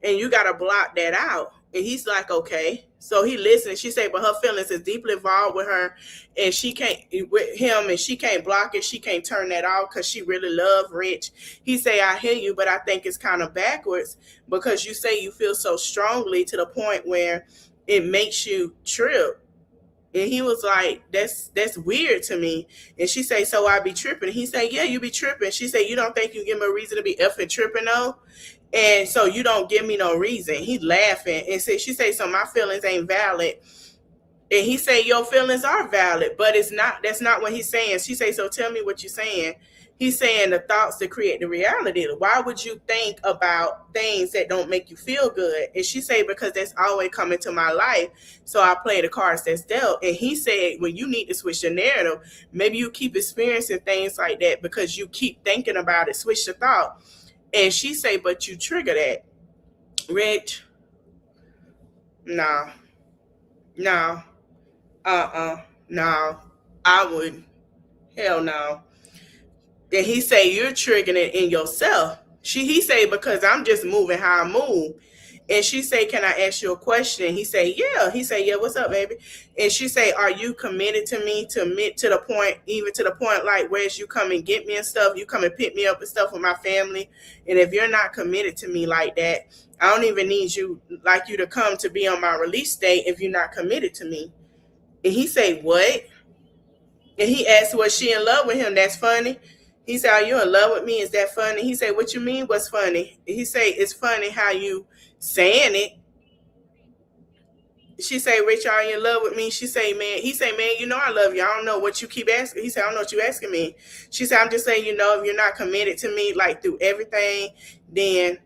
and you got to block that out. And he's like, okay. So he listened. She said, but her feelings is deeply involved with her and she can't, with him, and she can't block it. She can't turn that off because she really love Rich. He say, I hear you, but I think it's kind of backwards because you say you feel so strongly to the point where it makes you trip. And he was like, that's weird to me. And she say, so I be tripping. And he say, yeah, you be tripping. She say, you don't think you give me a reason to be effing tripping though? And so you don't give me no reason. He laughing and say, she say, so my feelings ain't valid. And he say, your feelings are valid, but it's not, that's not what he's saying. She say, so tell me what you're saying. He's saying the thoughts that create the reality. Why would you think about things that don't make you feel good? And she say, because that's always coming to my life. So I play the cards that's dealt. And he said, well, you need to switch the narrative. Maybe you keep experiencing things like that because you keep thinking about it. Switch the thought. And she say, but you trigger that. Rich, no, no, no, I wouldn't. Hell no. Then he say you're triggering it in yourself. He say because I'm just moving how I move. And she say, can I ask you a question? He say, yeah. He say, yeah, what's up, baby? And she say, are you committed to me to the point, even to the point like where's you come and get me and stuff? You come and pick me up and stuff with my family. And if you're not committed to me like that, I don't even need you to come to be on my release date if you're not committed to me. And he say, what? And he asked, was she in love with him? That's funny. He said, are you in love with me? Is that funny? He said, what you mean what's funny? He said, it's funny how you saying it. She say, Rich, are you in love with me? She say, man. He say, man, I love you. I don't know what you keep asking. He said, I don't know what you asking me. She said, I'm just saying, if you're not committed to me, like through everything, then,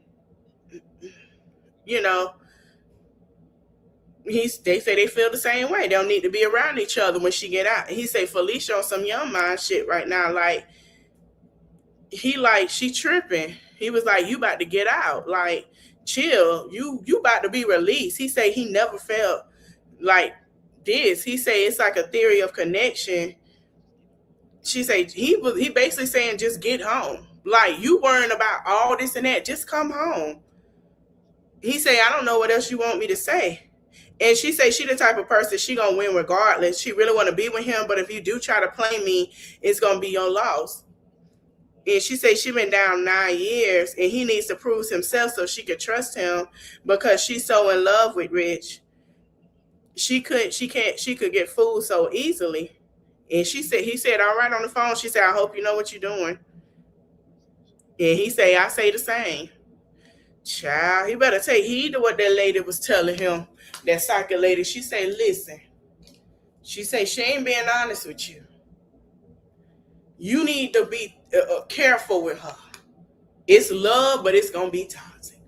they say they feel the same way. They don't need to be around each other when she get out. He say, Felicia on some young mind shit right now. Like, she tripping. He was like, you about to get out. Like, chill. You about to be released. He say he never felt like this. He say it's like a theory of connection. She say he basically saying just get home. Like, you worrying about all this and that. Just come home. He say, I don't know what else you want me to say. And she say she the type of person, she gonna win regardless. She really want to be with him, but if you do try to play me, it's gonna be your loss. And she said she been down 9 years and he needs to prove himself so she could trust him because she's so in love with Rich. She could get fooled so easily. And he said, all right on the phone. She said, I hope you know what you're doing. And he said, I say the same. Child, he better take heed to what that lady was telling him. That psychic lady, she say, listen. She say, she ain't being honest with you. You need to be careful with her. It's love, but it's gonna be toxic.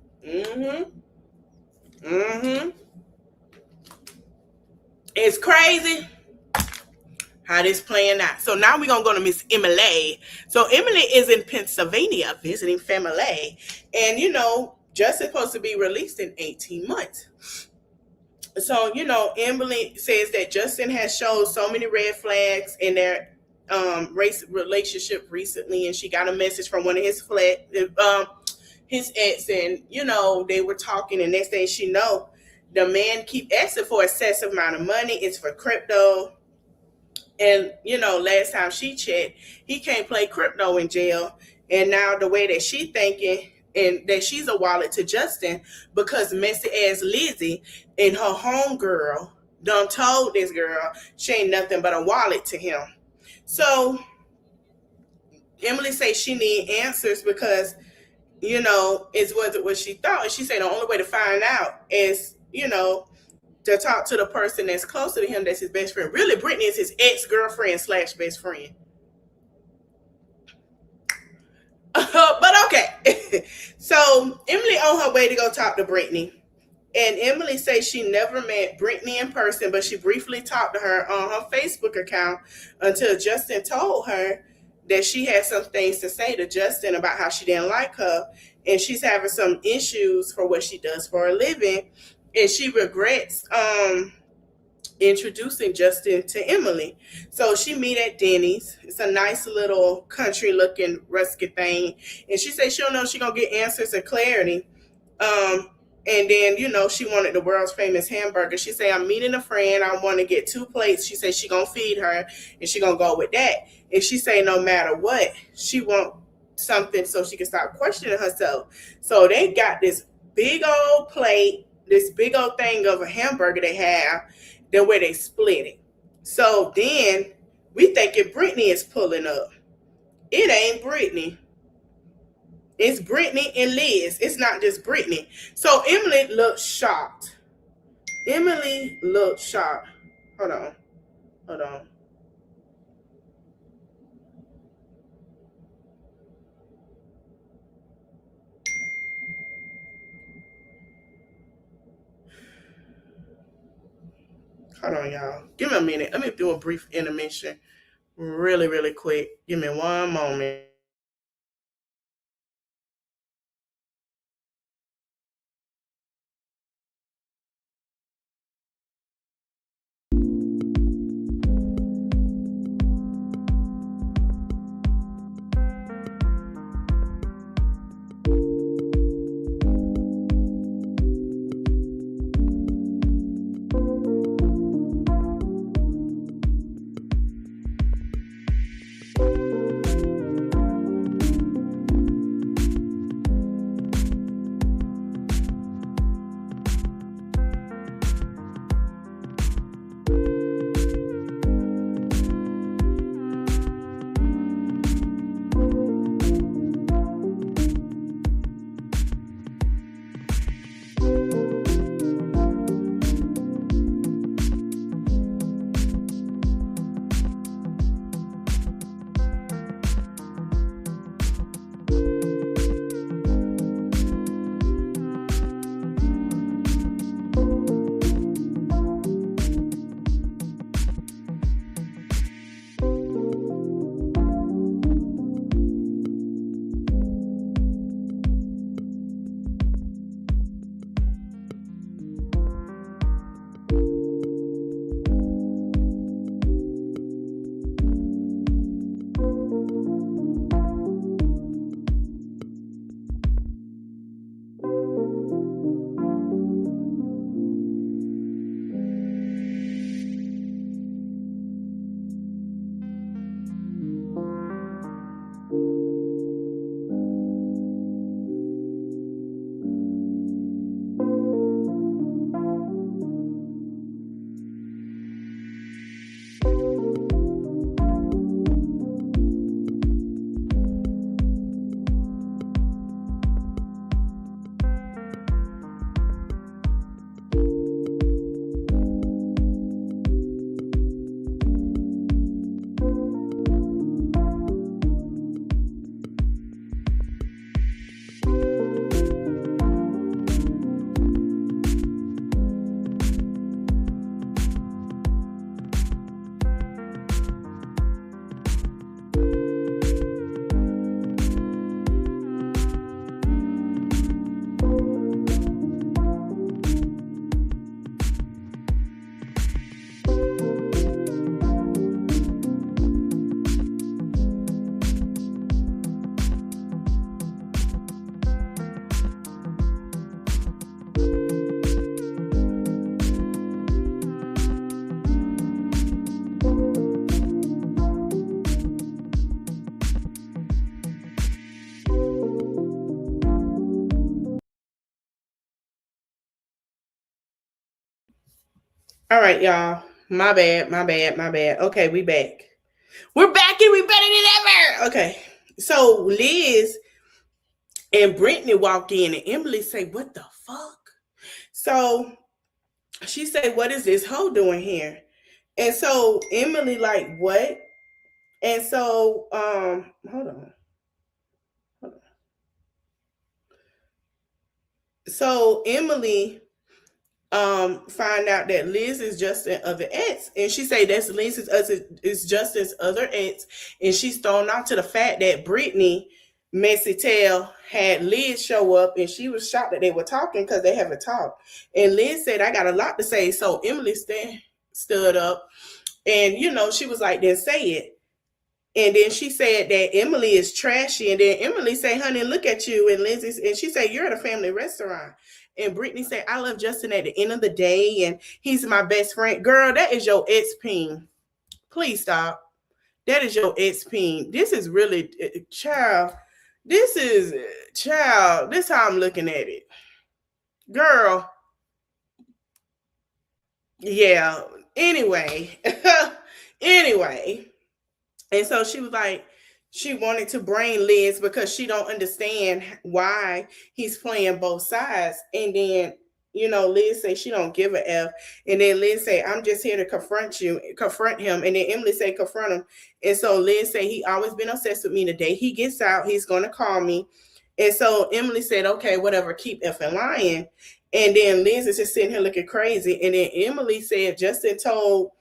It's crazy how this playing out. So now we're gonna go to Miss Emily. So Emily is in Pennsylvania visiting family, and Justin's supposed to be released in 18 months. So Emily says that Justin has shown so many red flags in their race relationship recently, and she got a message from one of his ex, and they were talking, and next thing she know, the man keep asking for excessive amount of money. It's for crypto, and last time she checked, he can't play crypto in jail. And now the way that she thinking, and that she's a wallet to Justin because messy ass Lizzie and her homegirl done told this girl she ain't nothing but a wallet to him. So Emily says she need answers because, it wasn't what she thought. And she said the only way to find out is, to talk to the person that's closer to him, that's his best friend. Really, Brittany is his ex-girlfriend / best friend. But okay. So Emily on her way to go talk to Brittany. And Emily says she never met Brittany in person, but she briefly talked to her on her Facebook account until Justin told her that she had some things to say to Justin about how she didn't like her. And she's having some issues for what she does for a living. And she regrets introducing Justin to Emily. So she meet at Denny's. It's a nice little country looking rustic thing. And she said she don't know if she gonna get answers and clarity. Um, and then, she wanted the world's famous hamburger. She said, I'm meeting a friend. I want to get 2 plates. She said she gonna feed her and she gonna go with that. And she say no matter what, she want something so she can start questioning herself. So they got this big old plate, this big old thing of a hamburger they have, then where they split it. So then we thinking Brittany is pulling up. It ain't Brittany. It's Brittany and Liz. It's not just Brittany. So Emily looked shocked. Emily looked shocked. Hold on. Hold on. Hold on, y'all. Give me a minute. Let me do a brief intermission really, really quick. Give me one moment. All right, y'all. My bad, my bad, my bad. Okay, we back. We're back and we better than ever. Okay. So Liz and Brittany walk in and Emily say, what the fuck? So she said, what is this hoe doing here? And so Emily like, what? And so, hold on. So Emily find out that Liz is Justin's other ex, and she say that's Liz is Justin's other ex, and she's thrown out to the fact that Brittany Messy Tail had Liz show up, and she was shocked that they were talking because they haven't talked. And Liz said, "I got a lot to say." So Emily stood up, and she was like, "Then say it." And then she said that Emily is trashy. And then Emily say, "Honey, look at you." And Lindsay, and she said, "You're at a family restaurant." And Brittany said, "I love Justin at the end of the day, and he's my best friend." Girl, that is your ex-peen. Please stop. That is your ex-peen. This is really, child. This is, child. This is how I'm looking at it. Girl. Yeah. Anyway. Anyway. And so she was like, she wanted to bring Liz because she don't understand why he's playing both sides. And then, Liz say she don't give a F. And then Liz say, "I'm just here to confront him." And then Emily say, "Confront him." And so Liz say, "He always been obsessed with me. The day he gets out, he's going to call me." And so Emily said, "Okay, whatever, keep effing lying." And then Liz is just sitting here looking crazy. And then Emily said, Justin told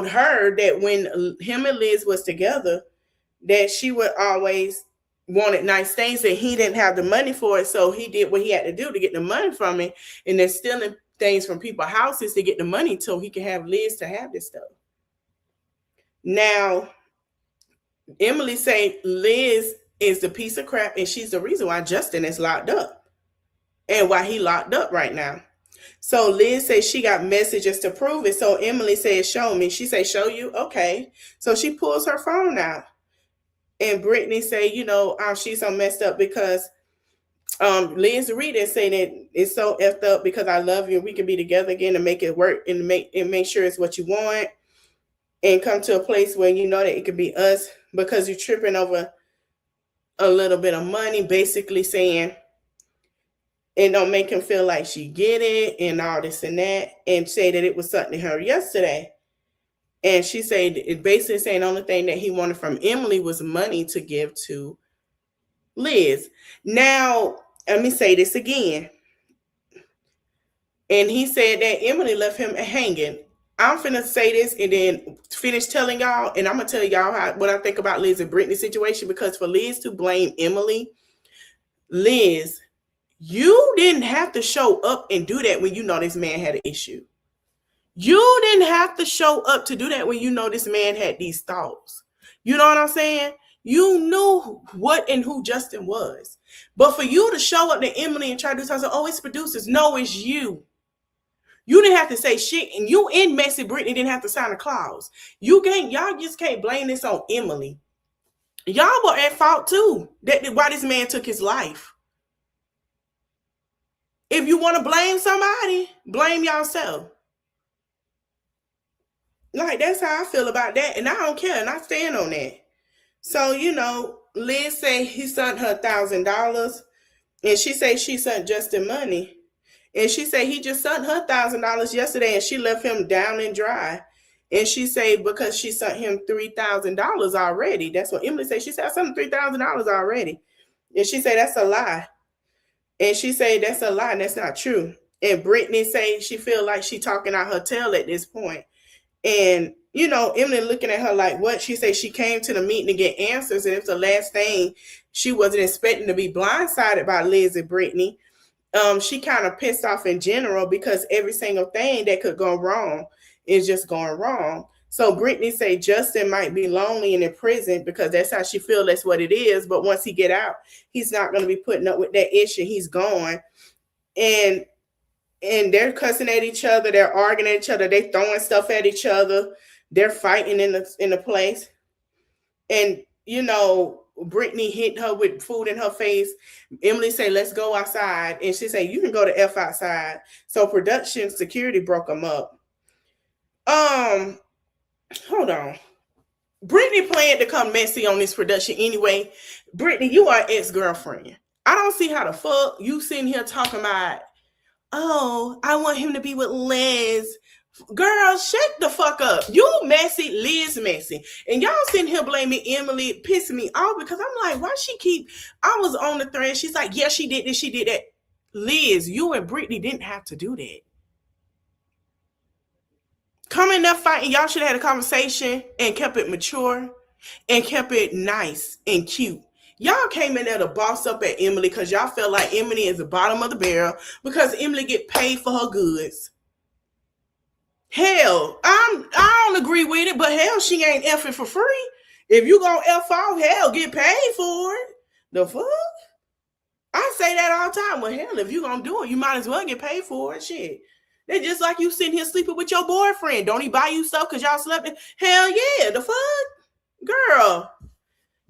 her that when him and Liz was together, that she would always wanted nice things, and he didn't have the money for it, so he did what he had to do to get the money from it, and then stealing things from people's houses to get the money so he can have Liz to have this stuff. Now, Emily say Liz is the piece of crap, and she's the reason why Justin is locked up and why he locked up right now. So Liz says she got messages to prove it. So Emily says, "Show me." She says, "Show you?" Okay. So she pulls her phone out. And Brittany say, she's so messed up because Liz Rita say that it's so effed up because I love you and we can be together again and make it work and make sure it's what you want and come to a place where you know that it could be us because you're tripping over a little bit of money, basically saying, and don't make him feel like she get it and all this and that, and say that it was something to her yesterday. And she said, it basically saying the only thing that he wanted from Emily was money to give to Liz. Now, let me say this again. And he said that Emily left him hanging. I'm finna say this and then finish telling y'all, and I'm gonna tell y'all what I think about Liz and Brittany's situation, because for Liz to blame Emily, Liz, you didn't have to show up and do that when you know this man had an issue. You didn't have to show up to do that when you know this man had these thoughts. You know what I'm saying? You knew what and who Justin was. But for you to show up to Emily and try to do something, "Oh, it's producers." No, it's you. You didn't have to say shit. And you and Messy Brittany didn't have to sign a clause. Y'all just can't blame this on Emily. Y'all were at fault too. Why this man took his life. If you want to blame somebody, blame yourself. Like, that's how I feel about that. And I don't care. And I stand on that. So, Liz say he sent her $1,000. And she say she sent Justin money. And she say he just sent her $1,000 yesterday and she left him down and dry. And she say because she sent him $3,000 already. That's what Emily said. She said, "I sent him $3,000 already." And she say that's a lie. And she say that's a lie and that's not true. And Brittany say she feel like she talking out her tail at this point. And, Emily looking at her like, what? She said she came to the meeting to get answers. And it's the last thing she wasn't expecting to be blindsided by Liz and Brittany. She kind of pissed off in general because every single thing that could go wrong is just going wrong. So Brittany say Justin might be lonely and in prison because that's how she feels. That's what it is. But once he get out, he's not going to be putting up with that issue. He's gone. And they're cussing at each other. They're arguing at each other. They throwing stuff at each other. They're fighting in the place. And, Brittany hit her with food in her face. Emily say, "Let's go outside." And she say, "You can go to F outside." So production security broke them up. Hold on. Brittany planned to come messy on this production anyway. Brittany, you are ex-girlfriend. I don't see how the fuck you sitting here talking about, "Oh, I want him to be with Liz." Girl, shut the fuck up. You messy, Liz messy. And y'all sitting here blaming Emily, pissing me off because I'm like, why she keep, I was on the thread. She's like, "Yeah, she did this, she did that." Liz, you and Brittany didn't have to do that. Coming up fighting, y'all should have had a conversation and kept it mature and kept it nice and cute. Y'all came in there to boss up at Emily because y'all felt like Emily is the bottom of the barrel because Emily get paid for her goods. Hell, I don't agree with it, but hell, she ain't effing for free. If you gonna F off, hell, get paid for it. The fuck? I say that all the time. Well, hell, if you gonna do it, you might as well get paid for it. Shit. They just like you sitting here sleeping with your boyfriend. Don't he buy you stuff because y'all slept in? Hell yeah, the fuck? Girl.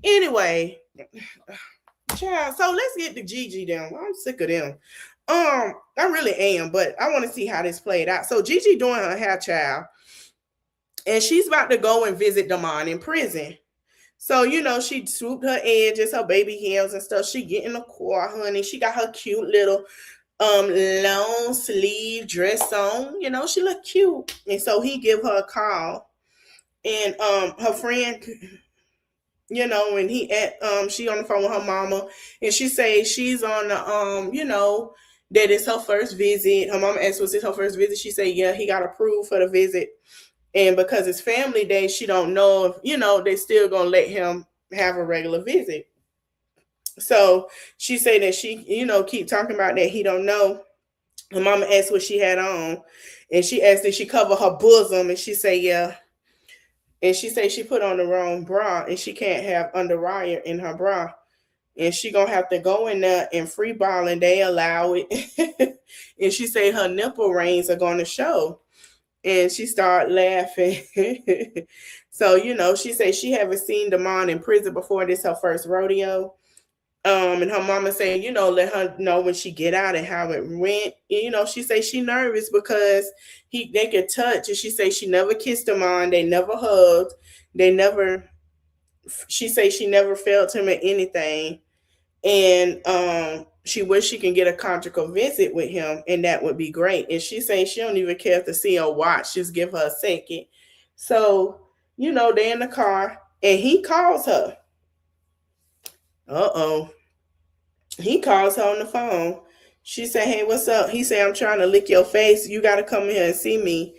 Anyway, child, so let's get to Gigi down. I'm sick of them. I really am, but I want to see how this played out. So Gigi doing her hair, child, and she's about to go and visit Damon in prison. So, she swooped her edges, her baby hairs and stuff. She get in the car, honey. She got her cute little long sleeve dress on. She look cute. And so he give her a call. And her friend, when he she on the phone with her mama, and she say she's on the that it's her first visit. Her mama asked, was it her first visit? She said, yeah, he got approved for the visit. And because it's family day, she don't know if, they still gonna let him have a regular visit. So she said that she, keep talking about that he don't know. Her mama asked what she had on. And she asked if she cover her bosom. And she said, yeah. And she said she put on the wrong bra and she can't have underwire in her bra. And she gonna have to go in there and free ball and they allow it. And she said her nipple rings are gonna show. And she started laughing. So, she said she haven't seen Damon in prison before. This her first rodeo. And her mama saying, let her know when she get out and how it went. And, she say she nervous because they could touch. And she say she never kissed Damon. They never hugged. She say she never felt him or anything. And she wish she can get a conjugal visit with him, and that would be great. And she say she don't even care to see or watch, just give her a second. So, they're in the car, and he calls her. He calls her on the phone. She say, hey, what's up? He say, I'm trying to lick your face. You got to come here and see me.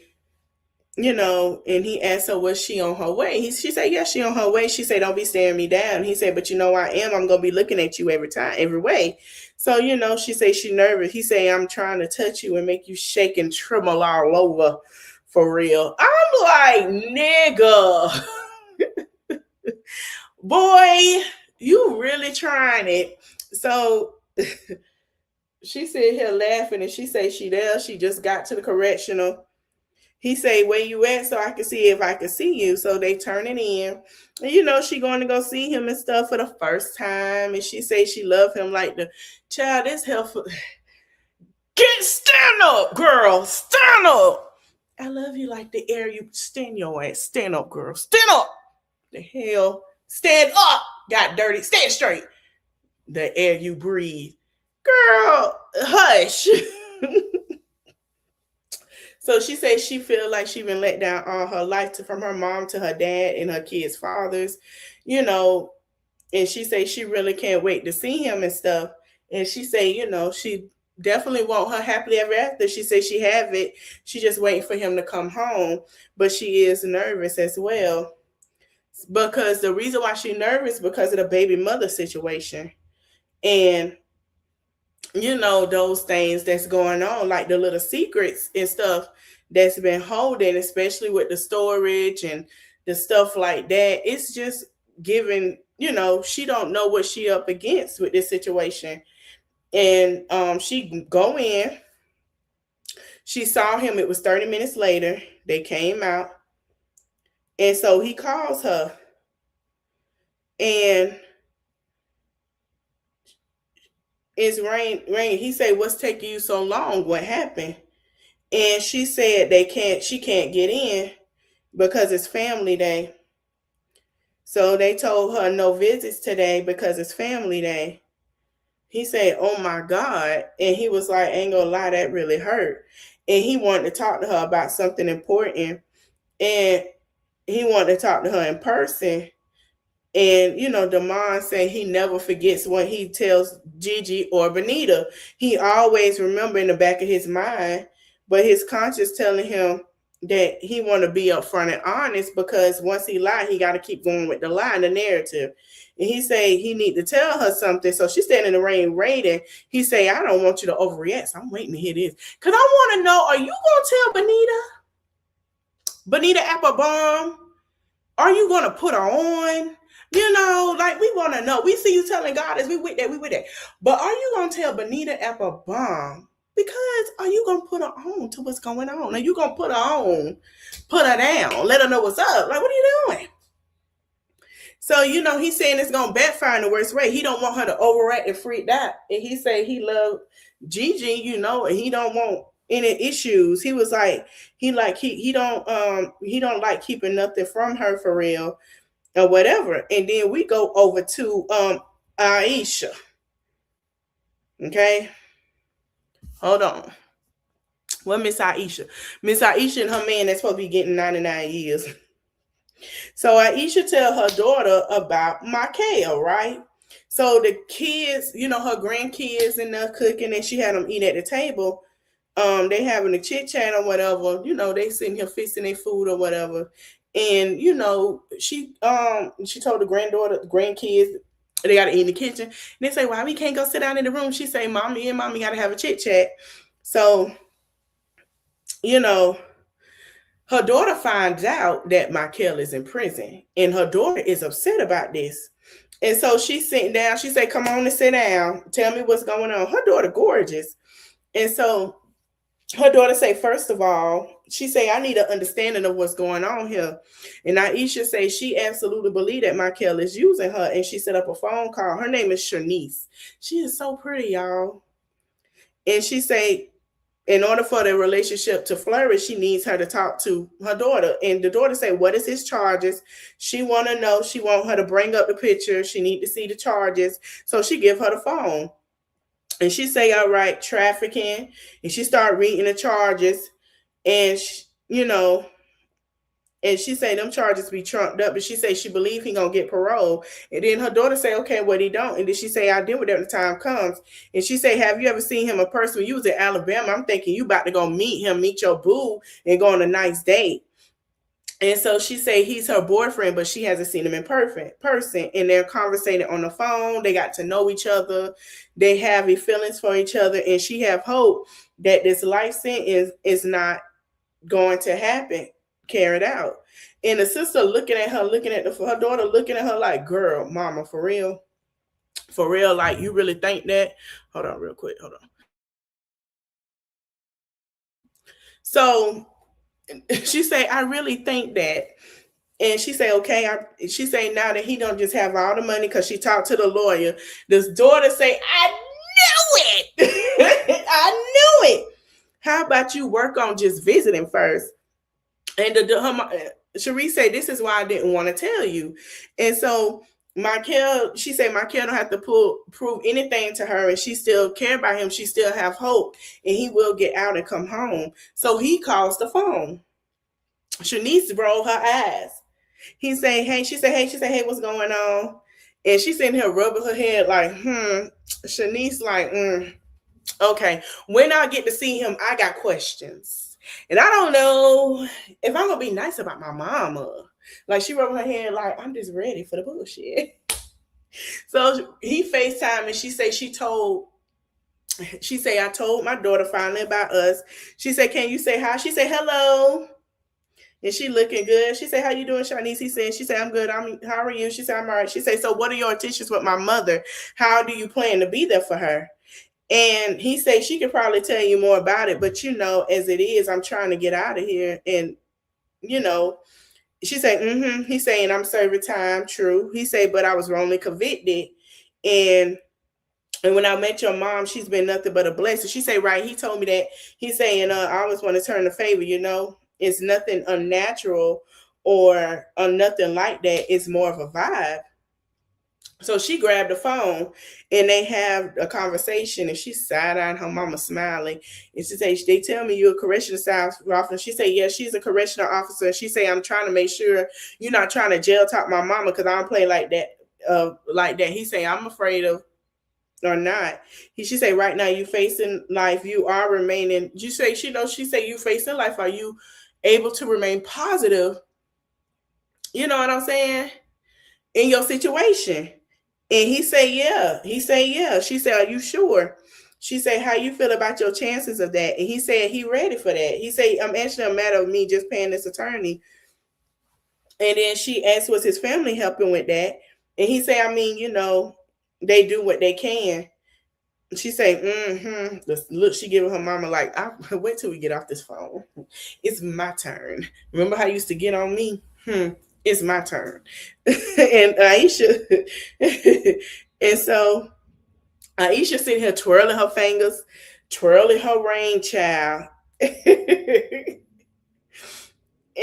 And he asked her, was she on her way? She said, yeah, she on her way. She said, don't be staring me down. He said, but I am. I'm going to be looking at you every way. So, she said she nervous. He said, I'm trying to touch you and make you shake and tremble all over for real. I'm like, nigga. Boy, you really trying it. So she said here laughing and she said she there. She just got to the correctional. He say, where you at so I can see if I can see you. So they turn it in. And, she going to go see him and stuff for the first time. And she say she love him like the child is helpful. Stand up, girl. Stand up. I love you like the air you stand your ass. Stand up, girl. Stand up. The hell. Stand up. Got dirty. Stand straight. The air you breathe. Girl, hush. So she says she feel like she been let down all her life from her mom to her dad and her kids' fathers, and she say she really can't wait to see him and stuff. And she say, she definitely want her happily ever after. She say she have it. She just waiting for him to come home, but she is nervous as well. Because the reason why she nervous because of the baby mother situation. And those things that's going on, like the little secrets and stuff that's been holding, especially with the storage and the stuff like that. It's just giving, she don't know what she up against with this situation. And she go in. She saw him. It was 30 minutes later. They came out. And so he calls her. And it's rain. He said, what's taking you so long? What happened? And she said she can't get in because it's family day. So they told her no visits today because it's family day. He said, oh my God. And he was like, ain't gonna lie, that really hurt. And he wanted to talk to her about something important. And he wanted to talk to her in person. And Damon saying he never forgets when he tells Gigi or Benita. He always remember in the back of his mind, but his conscience telling him that he want to be upfront and honest, because once he lie, he got to keep going with the lie and the narrative. And he say he need to tell her something. So she's standing in the rain waiting. He say, I don't want you to overreact. So I'm waiting to hear this. Because I want to know, are you going to tell Benita Applebaum? Are you going to put her on? Like we want to know. We see you telling God as we with that. But are you going to tell Benita Applebaum? Because are you going to put her on to what's going on? Are you going to put her on, put her down, let her know what's up? Like, what are you doing? So, he's saying it's going to backfire in the worst way. He don't want her to overact and freak out. And he say he love Gigi, and he don't want any issues. He was like, he don't like keeping nothing from her for real or whatever. And then we go over to Aisha. Okay. Hold on. Well, Miss Aisha and her man that's supposed to be getting 99 years. So Aisha tell her daughter about Michael, right? So the kids, her grandkids and they're cooking, and she had them eat at the table. They having a chit chat or whatever. They sitting here fixing their food or whatever. And she told the grandkids they got to eat in the kitchen. And they say, why we can't go sit down in the room? She say, mommy got to have a chit chat. So her daughter finds out that Michael is in prison, and her daughter is upset about this. And so she's sitting down. She said, come on and sit down. Tell me what's going on. Her daughter gorgeous. And so her daughter say, first of all, she say, I need an understanding of what's going on here. And Aisha say she absolutely believe that Michael is using her. And she set up a phone call. Her name is Shanice. She is so pretty, y'all. And she say, in order for the relationship to flourish, she needs her to talk to her daughter. And the daughter say, what is his charges? She want to know. She want her to bring up the picture. She need to see the charges. So she give her the phone. And she say, all right, trafficking. And she start reading the charges. And, and she say them charges be trumped up. But she say she believe he gonna get parole. And then her daughter say, okay, what he don't. And then she say, I'll deal with that when the time comes. And she say, have you ever seen him in person? When you was in Alabama, I'm thinking you about to go meet your boo and go on a nice date. And so she say he's her boyfriend, but she hasn't seen him in person. And they're conversating on the phone. They got to know each other. They have feelings for each other. And she have hope that this life sentence is not going to happen, carried out. And the sister looking at her, her daughter looking at her like, girl, mama, for real? For real? Like, you really think that? Hold on real quick. Hold on. So she say, I really think that. And she say, okay. She say now that he don't just have all the money because she talked to the lawyer. This daughter say, I knew it. I knew it. How about you work on just visiting first? And Cherie say, this is why I didn't want to tell you. And so she said Michael don't have to prove anything to her, and she still care about him. She still have hope, and he will get out and come home. So he calls the phone. Shanice rolled her eyes. He say, hey, she said, hey, what's going on? And she's sitting here rubbing her head like, Shanice like, okay. When I get to see him, I got questions. And I don't know if I'm going to be nice about my mama. Like, she rubbed her head like, I'm just ready for the bullshit. So he FaceTime, and she say I told my daughter finally about us. She said, can you say hi? She said, hello. And she looking good. She said, how you doing, Shanice? She said, I'm good. How are you? She said, I'm all right. She said, so what are your intentions with my mother? How do you plan to be there for her? And he said, she could probably tell you more about it. But, as it is, I'm trying to get out of here. And, she said, He's saying, I'm serving time. True. He said, but I was wrongly convicted. And when I met your mom, she's been nothing but a blessing. She said, right. He told me that. He's saying, I always want to turn the favor, It's nothing unnatural or nothing like that. It's more of a vibe. So she grabbed the phone and they have a conversation, and she side-eyeing her mama smiling. And she say, they tell me you're a correctional staff officer. She say, yeah, she's a correctional officer. And she say, I'm trying to make sure you're not trying to jail talk my mama because I don't play like that. Like that. He say, I'm afraid of or not. She say, right now you facing life. You are remaining. You say, she say you facing life. Are you able to remain positive? You know what I'm saying? In your situation. And he say, yeah. He say, yeah. She said, are you sure? She said, how you feel about your chances of that? And he said, he ready for that. He said, I'm actually a matter of me just paying this attorney. And then she asked, was his family helping with that? And he said, I mean, they do what they can. She say, look, she giving her mama like, wait till we get off this phone. It's my turn. Remember how you used to get on me? It's my turn. And Aisha, and so Aisha sitting here twirling her fingers, twirling her rain child. And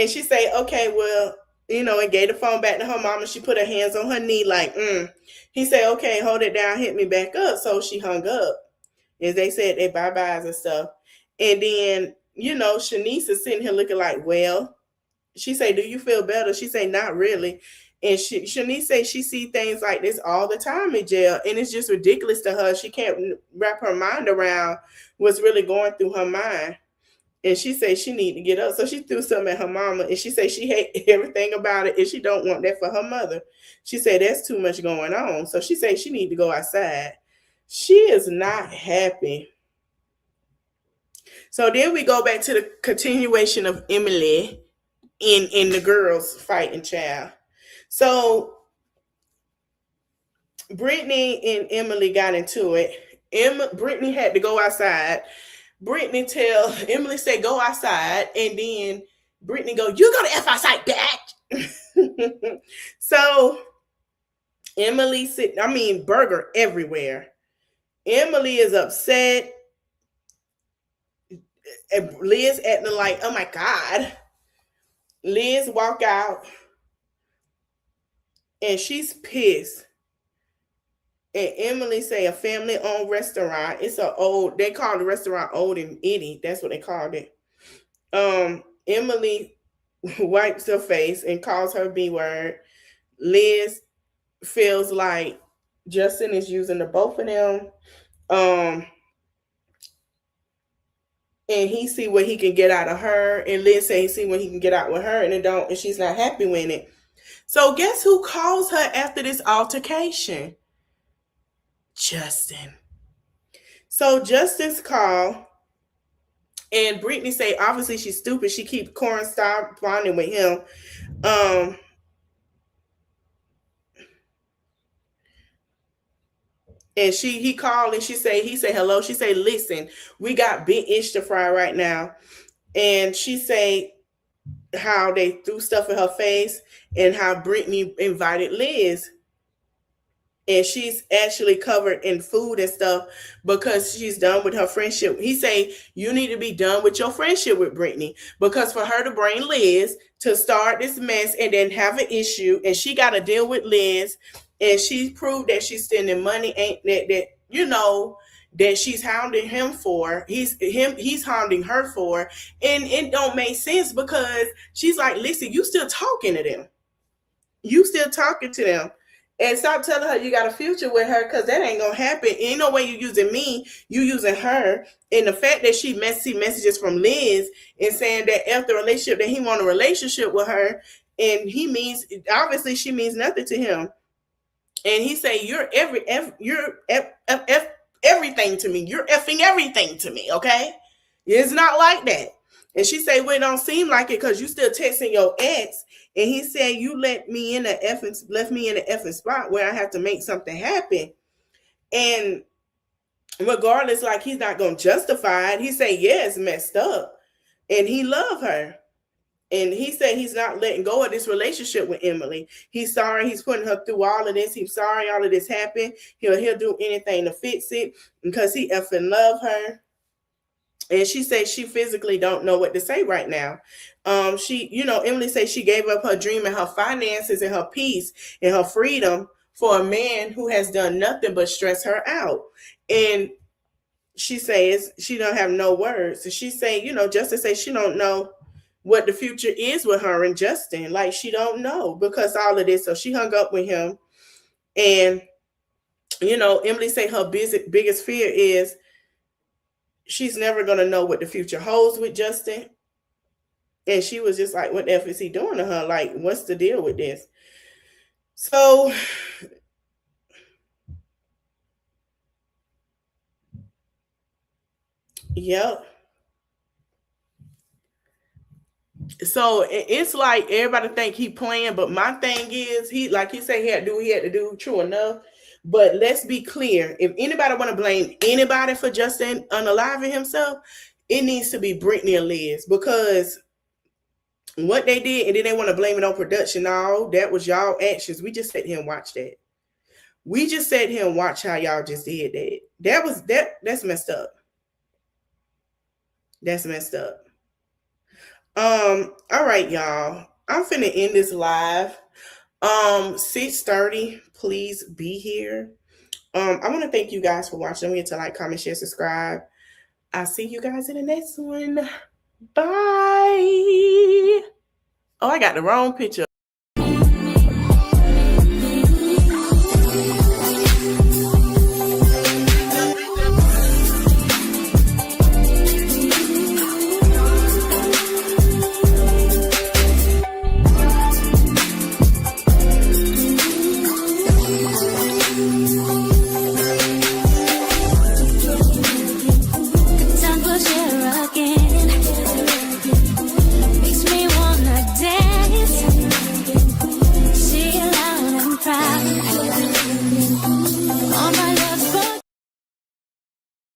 she say, okay, well, and gave the phone back to her mama. She put her hands on her knee like, He said, okay, hold it down, hit me back up. So she hung up. As they said, they bye-byes and stuff. And then, Shanice is sitting here looking like, well, she say, do you feel better? She say, not really. And Shanice say she see things like this all the time in jail. And it's just ridiculous to her. She can't wrap her mind around what's really going through her mind. And she say she need to get up. So she threw something at her mama. And she say she hate everything about it. And she don't want that for her mother. She said that's too much going on. So she say she need to go outside. She is not happy. So then we go back to the continuation of Emily in the girls fighting child. So Brittany and Emily got into it. Brittany had to go outside. Brittany tell Emily say go outside, and then Brittany go, you go to F outside, bitch. So Emily burger everywhere. Emily is upset. And Liz acting like, oh my God. Liz walk out and she's pissed. And Emily say a family-owned restaurant. It's they call the restaurant Old and Itty. That's what they called it. Emily wipes her face and calls her B-word. Liz feels like Justin is using the both of them. And he see what he can get out of her. And Liz say he see what he can get out with her, and she's not happy with it. So guess who calls her after this altercation? Justin. So Justin's call, and Brittany say obviously she's stupid. She keeps corresponding with him. And he called and he say hello. She say, listen, we got big ish to fry right now. And she say how they threw stuff in her face and how Brittany invited Liz. And she's actually covered in food and stuff because she's done with her friendship. He say, you need to be done with your friendship with Brittany, because for her to bring Liz to start this mess and then have an issue, and she got to deal with Liz, and she proved that she's spending money that she's hounding him for. He's hounding her for, and it don't make sense because she's like, listen, you still talking to them. You still talking to them. And stop telling her you got a future with her, because that ain't gonna happen. Ain't no way you using me, you using her. And the fact that she see messages from Liz and saying that after the relationship that he want a relationship with her, and obviously she means nothing to him. And he say you're everything to me. You're effing everything to me. Okay, it's not like that. And she say, well, it don't seem like it because you still texting your ex. And he said, you left me in the effing spot where I have to make something happen. And regardless, like, he's not going to justify it. He said, yeah, it's messed up. And he loved her. And he said he's not letting go of this relationship with Emily. He's sorry he's putting her through all of this. He's sorry all of this happened. He'll do anything to fix it because he effing love her. And she said she physically don't know what to say right now. Emily said she gave up her dream and her finances and her peace and her freedom for a man who has done nothing but stress her out. And she says she don't have no words. And she say, Justin say she don't know what the future is with her and Justin. Like she don't know because all of this. So she hung up with him. And Emily say her biggest fear is she's never gonna know what the future holds with Justin. And she was just like, what the F is he doing to her? Like, what's the deal with this? So yep. So it's like everybody think he playing, but my thing is he, like he said, he had to do. True enough. But let's be clear: if anybody want to blame anybody for Justin unaliving himself, it needs to be Brittany and Liz, because what they did, and then they want to blame it on production. No, that was y'all actions. We just sat here and watched that. We just sat here and watched how y'all just did that. That's messed up. That's messed up. All right, y'all. I'm finna end this live. 6:30. Please be here. I want to thank you guys for watching. Don't forget to like, comment, share, subscribe. I'll see you guys in the next one. Bye. Oh, I got the wrong picture.